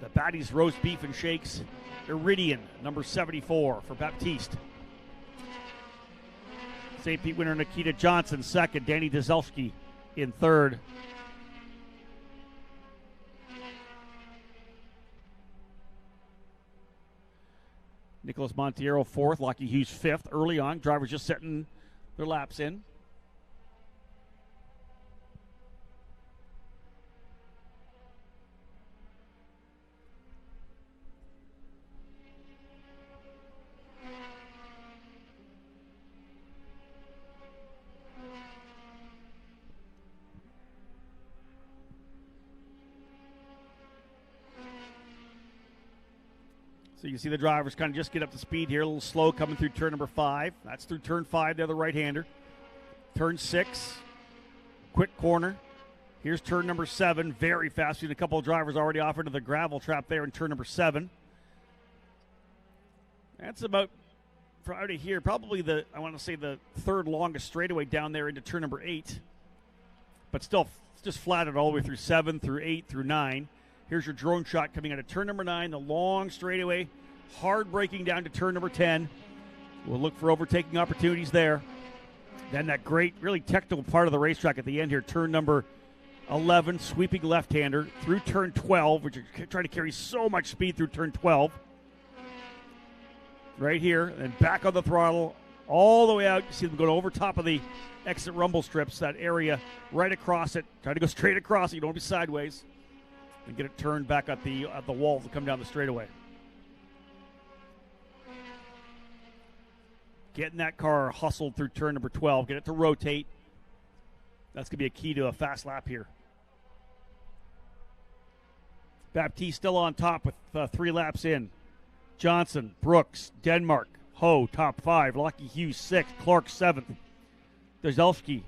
The Batty's Roast Beef and Shakes Iridian, number 74 for Baptiste. St. Pete winner Nikita Johnson second, Danny Dzelski in third. Nicholas Montiero fourth, Lockie Hughes fifth. Early on, drivers just setting their laps in. So you can see the drivers kind of just get up to speed here. A little slow coming through turn number 5. That's through turn 5. They're the right-hander. Turn 6, quick corner. Here's turn number 7, very fast. We've seen a couple of drivers already off into the gravel trap there in turn number 7. That's about, for out of here, probably I want to say the third longest straightaway down there into turn number 8. But still, just flatted all the way through 7, through 8, through 9. Here's your drone shot coming out of turn number 9, the long straightaway, hard braking down to turn number 10. We'll look for overtaking opportunities there. Then that great, really technical part of the racetrack at the end here, turn number 11, sweeping left-hander through turn 12, which is trying to carry so much speed through turn 12. Right here, and back on the throttle, all the way out. You see them going over top of the exit rumble strips, that area right across it. Try to go straight across it. You don't want to be sideways. And get it turned back at the wall to come down the straightaway. Getting that car hustled through turn number 12. Get it to rotate. That's going to be a key to a fast lap here. Baptiste still on top with 3 laps in. Johnson, Brooks, Denmark, Ho, top 5. Lockie Hughes, 6th. Clark, 7th. Dzelski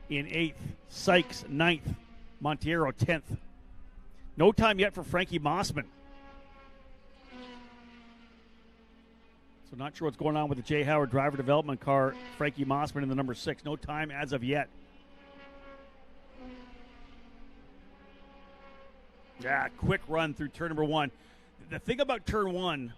in 8th. Sykes, 9th. Montiero, 10th. No time yet for Frankie Mossman. So not sure what's going on with the Jay Howard driver development car. Frankie Mossman in the number 6. No time as of yet. Yeah, quick run through turn number 1. The thing about turn 1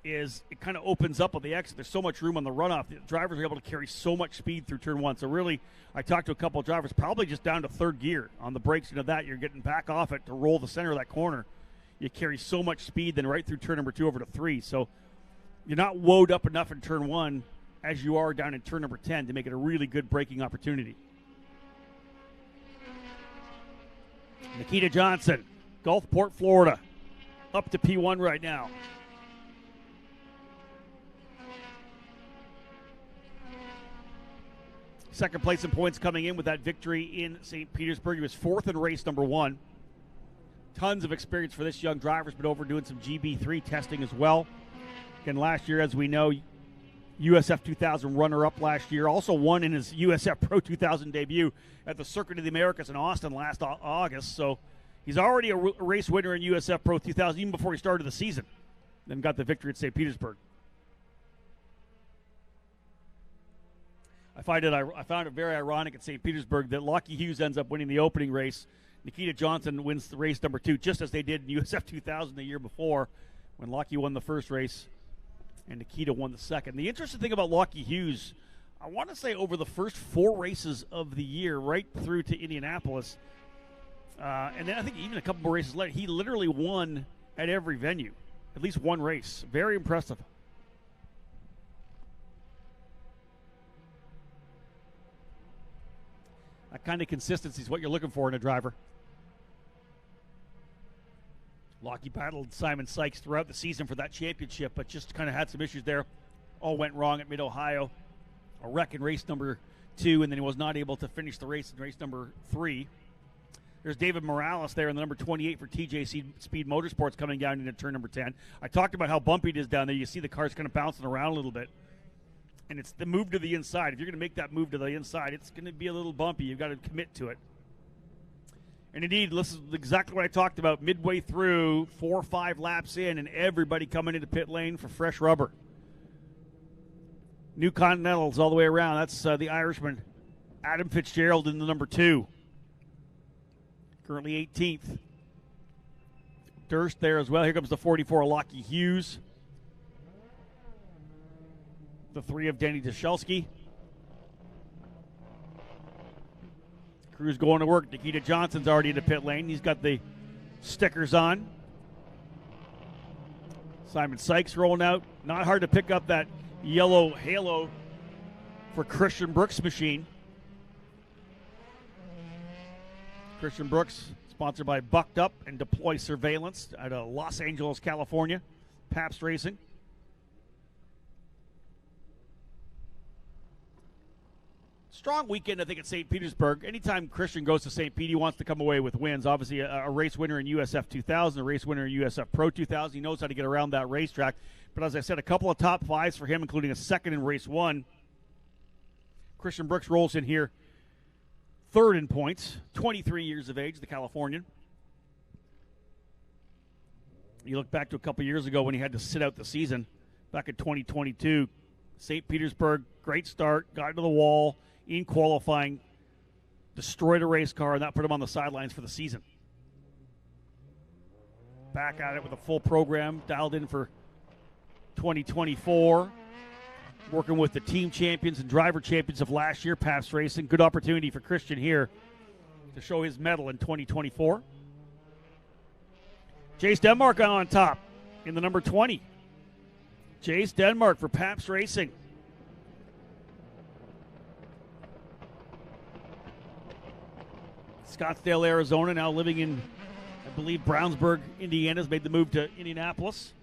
is it kind of opens up on the exit. There's so much room on the runoff. The drivers are able to carry so much speed through turn 1. So really, I talked to a couple of drivers, probably just down to third gear on the brakes. That you're getting back off it to roll the center of that corner. You carry so much speed then right through turn number 2 over to 3. So you're not woed up enough in turn 1 as you are down in turn number 10 to make it a really good braking opportunity. Nikita Johnson, Gulfport, Florida, up to P1 right now. Second place in points coming in with that victory in St. Petersburg. He was 4th in race number 1. Tons of experience for this young driver. He's been over doing some GB3 testing as well. Again, last year, as we know, USF 2000 runner-up last year. Also won in his USF Pro 2000 debut at the Circuit of the Americas in Austin last August. So he's already a race winner in USF Pro 2000 even before he started the season. Then got the victory at St. Petersburg. I found it very ironic at St. Petersburg that Lockie Hughes ends up winning the opening race. Nikita Johnson wins the race number 2, just as they did in USF 2000 the year before when Lockie won the first race and Nikita won the second. The interesting thing about Lockie Hughes, I want to say over the first 4 races of the year, right through to Indianapolis, and then I think even a couple more races later, he literally won at every venue, at least one race. Very impressive. That kind of consistency is what you're looking for in a driver. Lockie battled Simon Sykes throughout the season for that championship, but just kind of had some issues there. All went wrong at Mid-Ohio. A wreck in race number 2, and then he was not able to finish the race in race number 3. There's David Morales there in the number 28 for TJ Speed Motorsports coming down into turn number 10. I talked about how bumpy it is down there. You see the cars kind of bouncing around a little bit. And it's the move to the inside. If you're going to make that move to the inside, it's going to be a little bumpy. You've got to commit to it. And indeed, this is exactly what I talked about midway through, 4 or 5 laps in, and everybody coming into pit lane for fresh rubber. New Continentals all the way around. That's the Irishman, Adam Fitzgerald in the number 2. Currently 18th. Durst there as well. Here comes the 44, Lockie Hughes. The 3 of Denny Dashelski. Crew's going to work. Nikita Johnson's already in the pit lane. He's got the stickers on. Simon Sykes rolling out. Not hard to pick up that yellow halo for Christian Brooks' machine. Christian Brooks, sponsored by Bucked Up and Deploy Surveillance out of Los Angeles, California. Pabst Racing. Strong weekend, I think, at St. Petersburg. Anytime Christian goes to St. Pete, he wants to come away with wins. Obviously, a race winner in USF 2000, a race winner in USF Pro 2000. He knows how to get around that racetrack. But as I said, a couple of top 5s for him, including a second in race 1. Christian Brooks rolls in here 3rd in points, 23 years of age, the Californian. You look back to a couple years ago when he had to sit out the season, back in 2022. St. Petersburg, great start, got into the wall in qualifying, destroyed a race car, and that put him on the sidelines for the season. Back at it with a full program, dialed in for 2024. Working with the team champions and driver champions of last year, Pabst Racing. Good opportunity for Christian here to show his medal in 2024. Chase Denmark on top in the number 20. Chase Denmark for Pabst Racing. Scottsdale, Arizona, now living in, I believe, Brownsburg, Indiana, has made the move to Indianapolis.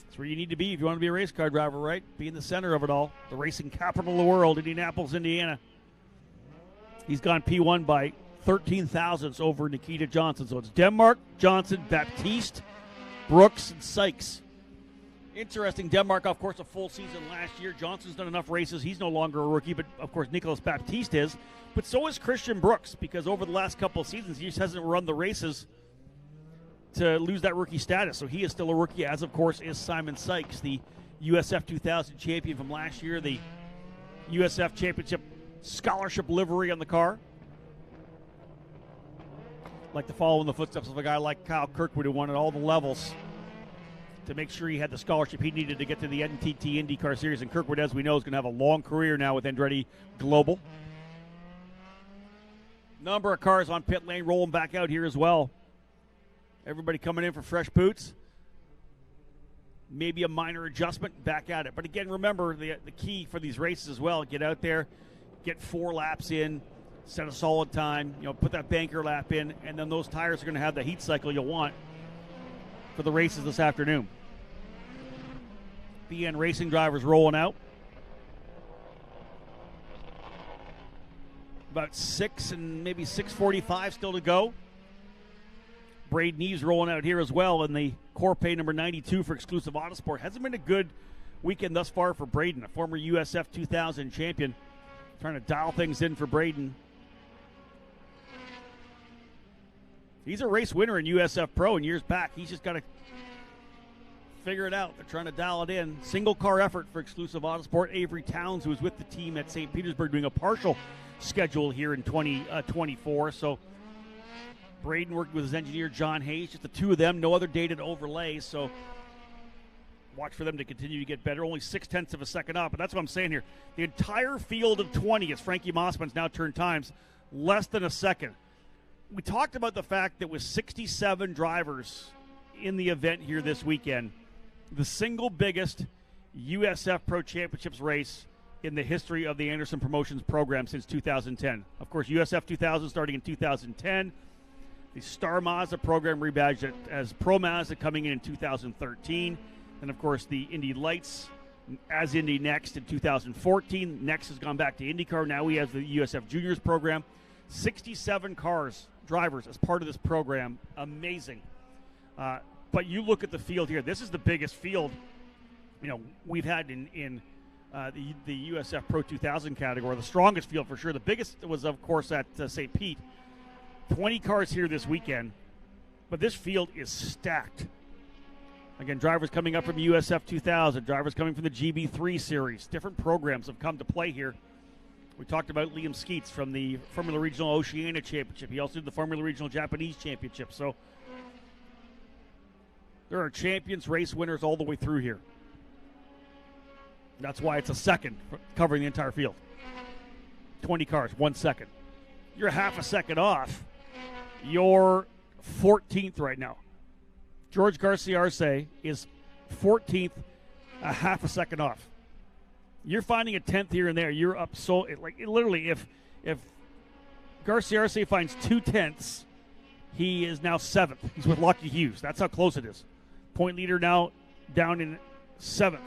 That's where you need to be if you want to be a race car driver, right? Be in the center of it all. The racing capital of the world, Indianapolis, Indiana. He's gone P1 by 13 thousandths over Nikita Johnson. So it's Denmark, Johnson, Baptiste, Brooks, and Sykes. Interesting, Denmark, of course, a full season last year. Johnson's done enough races. He's no longer a rookie, but, of course, Nicolas Baptiste is. But so is Christian Brooks, because over the last couple of seasons, he just hasn't run the races to lose that rookie status. So he is still a rookie, as, of course, is Simon Sykes, the USF 2000 champion from last year, the USF Championship scholarship livery on the car. Like to follow in the footsteps of a guy like Kyle Kirkwood, who won at all the levels to make sure he had the scholarship he needed to get to the NTT IndyCar Series. And Kirkwood, as we know, is going to have a long career now with Andretti Global. Number of cars on pit lane rolling back out here as well. Everybody coming in for fresh boots. Maybe a minor adjustment, back at it. But again, remember the key for these races as well. Get out there, get 4 laps in, set a solid time, put that banker lap in, and then those tires are going to have the heat cycle you'll want for the races this afternoon. BN Racing drivers rolling out. About 6 and maybe 6:45 still to go. Braden Eves rolling out here as well in the Corpay number 92 for Exclusive Autosport. Hasn't been a good weekend thus far for Braden, a former USF 2000 champion. Trying to dial things in for Braden. He's a race winner in USF Pro in years back. He's just got to figure it out. They're trying to dial it in. Single car effort for Exclusive Autosport. Avery Towns, who was with the team at St. Petersburg, doing a partial schedule here in 2024. So Braden worked with his engineer, John Hayes. Just the two of them. No other data to overlay. So watch for them to continue to get better. Only 0.6 of a second up. But that's what I'm saying here. The entire field of 20, as Frankie Mossman's now turned times, less than a second. We talked about the fact that with 67 drivers in the event here this weekend, the single biggest USF Pro Championships race in the history of the Anderson Promotions program since 2010. Of course, USF 2000 starting in 2010. The Star Mazda program rebadged as Pro Mazda coming in 2013. And, of course, the Indy Lights as Indy Next in 2014. Next has gone back to IndyCar. Now he has the USF Juniors program. 67 drivers as part of this program. Amazing. But you look at the field here. This is the biggest field, we've had in the USF Pro 2000 category. The strongest field for sure. The biggest was, of course, at St. Pete. 20 cars here this weekend. But this field is stacked. Again, drivers coming up from USF 2000, drivers coming from the GB3 series. Different programs have come to play here. We talked about Liam Skeets from the Formula Regional Oceania Championship. He also did the Formula Regional Japanese Championship. So there are champions, race winners all the way through here. That's why it's a second covering the entire field. 20 cars, 1 second. You're half a second off. You're 14th right now. George Garcia Arce is 14th, a half a second off. You're finding a 10th here and there. You're up so literally if Garcia Arce finds 2/10, he is now 7th. He's with Lucky Hughes. That's how close it is. Point leader now down in 7th.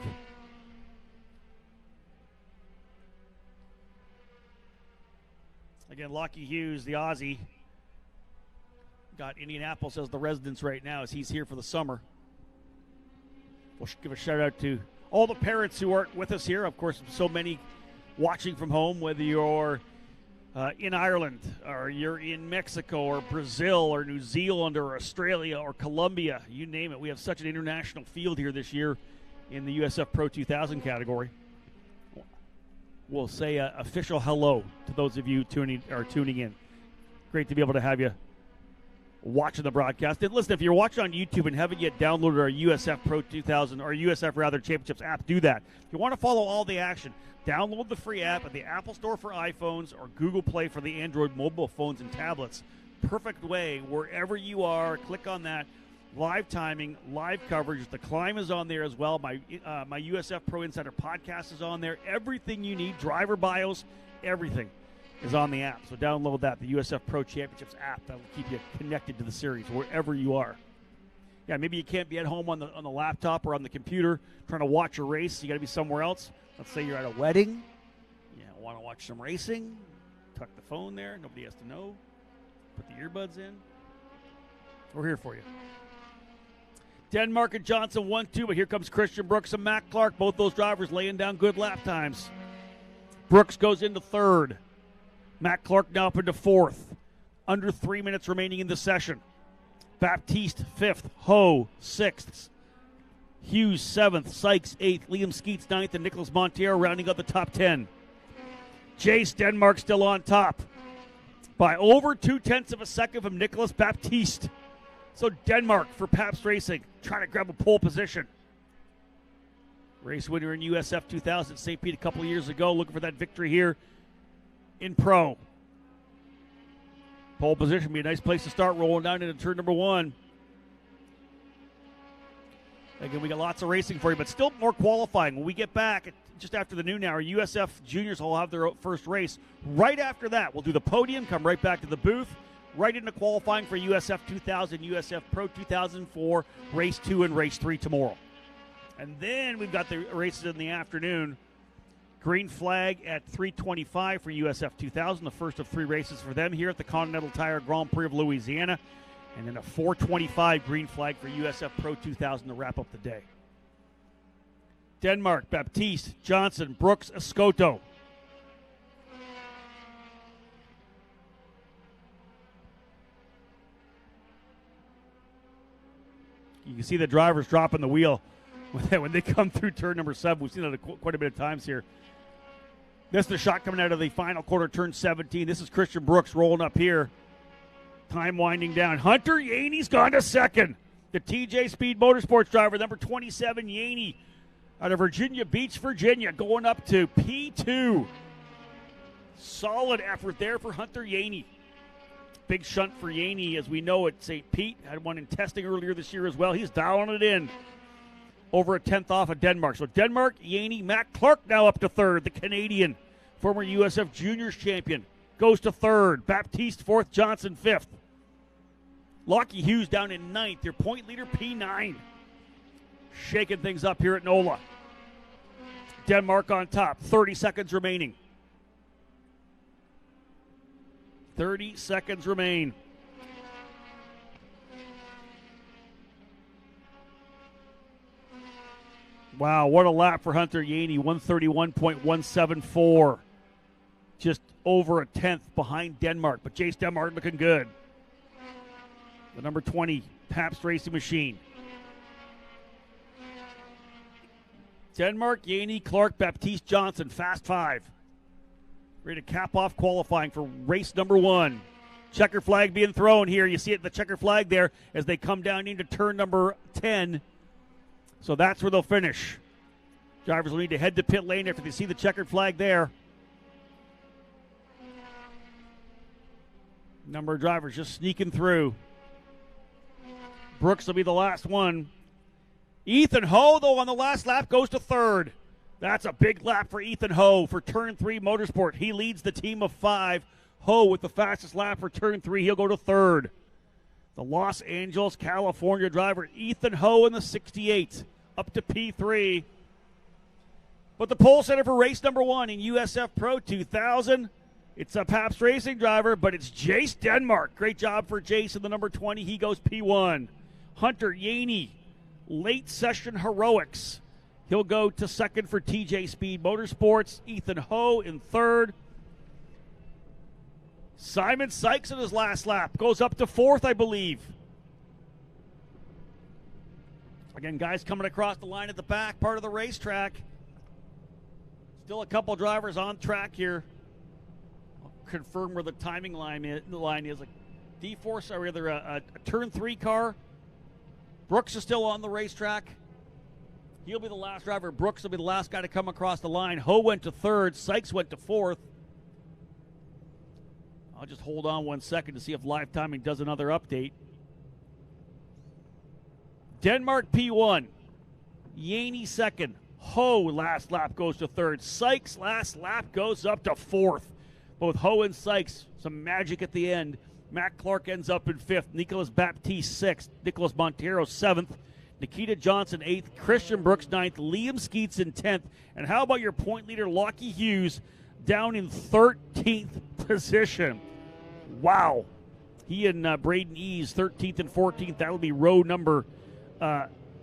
Again, Lucky Hughes, the Aussie, got Indianapolis as the residence right now as he's here for the summer. We'll give a shout out to all the parents who aren't with us here. Of course, so many watching from home, whether you're in Ireland or you're in Mexico or Brazil or New Zealand or Australia or Colombia, you name it. We have such an international field here this year in the USF Pro 2000 category. We'll say an official hello to those of you tuning in. Great to be able to have you watching the broadcast. And listen, if you're watching on YouTube and haven't yet downloaded our USF Pro 2000 or USF Championships app, do that. If you want to follow all the action, download the free app at the Apple Store for iPhones or Google Play for the Android mobile phones and tablets. Perfect way, wherever you are, click on that. Live timing, live coverage. The Climb is on there as well. My USF Pro Insider podcast is on there. Everything you need, driver bios, everything is on the app. So download that, the USF Pro Championships app. That will keep you connected to the series wherever you are. Yeah, maybe you can't be at home on the laptop or on the computer trying to watch a race. You got to be somewhere else. Let's say you're at a wedding. You want to watch some racing. Tuck the phone there. Nobody has to know. Put the earbuds in. We're here for you. Denmark and Johnson 1-2, but here comes Christian Brooks and Matt Clark. Both those drivers laying down good lap times. Brooks goes into third. Matt Clark now up into fourth. Under 3 minutes remaining in the session. Baptiste fifth. Ho sixth. Hughes seventh. Sykes eighth. Liam Skeets ninth. And Nicholas Monteiro rounding up the top 10. Jace Denmark still on top by over 0.2 of a second from Nicholas Baptiste. So Denmark for Pabst Racing, trying to grab a pole position. Race winner in USF 2000 St. Pete a couple of years ago, looking for that victory here in Pro. Pole position be a nice place to start, rolling down into turn number 1. Again, we got lots of racing for you, but still more qualifying. When we get back, just after the noon hour, USF Juniors will have their first race. Right after that, we'll do the podium, come right back to the booth, right into qualifying for USF 2000, USF Pro 2004, Race 2 and Race 3 tomorrow. And then we've got the races in the afternoon. Green flag at 3:25 for USF 2000, the first of 3 races for them here at the Continental Tire Grand Prix of Louisiana. And then a 4:25 green flag for USF Pro 2000 to wrap up the day. Denmark, Baptiste, Johnson, Brooks, Escoto. You can see the drivers dropping the wheel when they come through turn number 7. We've seen that quite a bit of times here. This is the shot coming out of the final quarter, turn 17. This is Christian Brooks rolling up here. Time winding down. Hunter Yaney's gone to second. The TJ Speed Motorsports driver, number 27, Yaney, out of Virginia Beach, Virginia, going up to P2. Solid effort there for Hunter Yaney. Big shunt for Yaney, as we know, at St. Pete. Had one in testing earlier this year as well. He's dialing it in. Over a 10th off of Denmark. So Denmark, Yaney, Matt Clark now up to third. The Canadian, former USF Juniors champion, goes to third. Baptiste fourth, Johnson fifth. Lockie Hughes down in ninth. Their point leader, P9. Shaking things up here at NOLA. Denmark on top. 30 seconds remaining. 30 seconds remain. Wow, what a lap for Hunter Yaney. 131.174. Just over a tenth behind Denmark, but Jace Denmark looking good. The number 20 Pabst Racing Machine. Denmark, Yaney, Clark, Baptiste, Johnson, fast five. Ready to cap off qualifying for race number 1. Checker flag being thrown here. You see it, the checker flag there, as they come down into turn number 10. So that's where they'll finish. Drivers will need to head to pit lane after they see the checkered flag there. Number of drivers just sneaking through. Brooks will be the last one. Ethan Ho, though, on the last lap goes to third. That's a big lap for Ethan Ho for turn 3 Motorsport. He leads the team of 5. Ho with the fastest lap for turn 3. He'll go to third. The Los Angeles, California driver, Ethan Ho in the 68, up to P3. But the pole sitter for race number 1 in USF Pro 2000, it's a Pabst Racing driver, but it's Jace Denmark. Great job for Jace in the number 20. He goes P1. Hunter Yaney, late session heroics. He'll go to second for TJ Speed Motorsports. Ethan Ho in third. Simon Sykes in his last lap goes up to fourth, I believe. Again, guys coming across the line at the back, part of the racetrack. Still a couple drivers on track here. I'll confirm where the timing line is. A D-Force, or rather a turn 3 car. Brooks is still on the racetrack. He'll be the last driver. Brooks will be the last guy to come across the line. Ho went to third. Sykes went to fourth. I'll just hold on 1 second to see if live timing does another update. Denmark P1. Yaney second. Ho last lap goes to third. Sykes last lap goes up to fourth. Both Ho and Sykes, some magic at the end. Matt Clark ends up in fifth. Nicholas Baptiste sixth. Nicholas Montero seventh. Nikita Johnson eighth. Christian Brooks ninth. Liam Skeets in 10th. And how about your point leader, Lockie Hughes, down in 13th position? Wow. He and Braden Ease, 13th and 14th. That'll be row number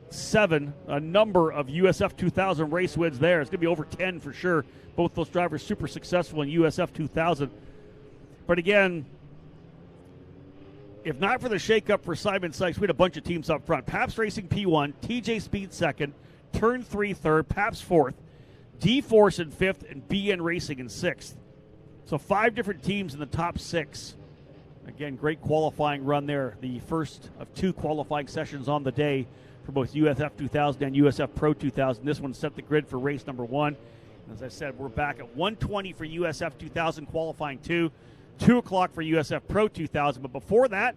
7. A number of USF 2000 race wins there. It's going to be over 10 for sure. Both those drivers super successful in USF 2000. But again, if not for the shakeup for Simon Sykes, we had a bunch of teams up front. Pabst Racing P1, TJ Speed second, Turn 3 third, Pabst fourth, D-Force in fifth, and BN Racing in sixth. So 5 different teams in the top 6. Again, great qualifying run there. The first of 2 qualifying sessions on the day for both USF 2000 and USF Pro 2000. This one set the grid for race number 1. As I said, we're back at 1:20 for USF 2000 Qualifying 2, 2 o'clock for USF Pro 2000. But before that,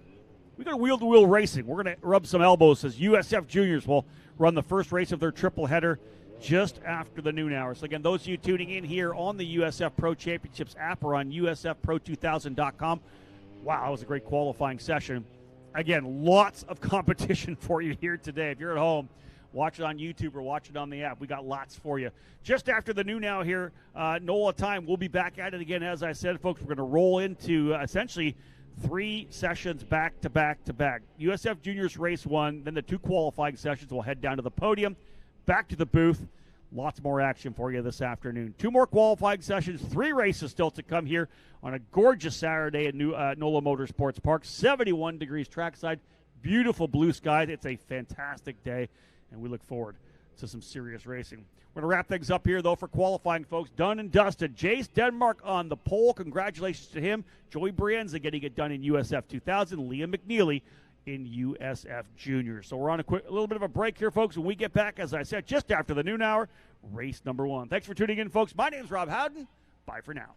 we got wheel-to-wheel racing. We're going to rub some elbows as USF Juniors will run the first race of their triple header just after the noon hour. So again, those of you tuning in here on the USF Pro Championships app or on USFPro2000.com, wow, that was a great qualifying session. Again, lots of competition for you here today. If you're at home, watch it on YouTube or watch it on the app. We got lots for you. Just after the noon hour here, NOLA time, we'll be back at it again. As I said, folks, we're going to roll into essentially 3 sessions back to back to back. USF Juniors Race 1, then the 2 qualifying sessions. We'll head down to the podium, back to the booth. Lots more action for you this afternoon. 2 more qualifying sessions, 3 races still to come here on a gorgeous Saturday at NOLA Motorsports Park. 71 degrees trackside, beautiful blue skies. It's a fantastic day, and we look forward to some serious racing. We're going to wrap things up here, though, for qualifying, folks. Done and dusted. Jace Denmark on the pole. Congratulations to him. Joey Brienza getting it done in USF 2000. Liam McNeely in USF Juniors. So we're on a little bit of a break here, folks. When we get back, as I said, just after the noon hour, race number 1. Thanks for tuning in, folks. My name's Rob Howden. Bye for now.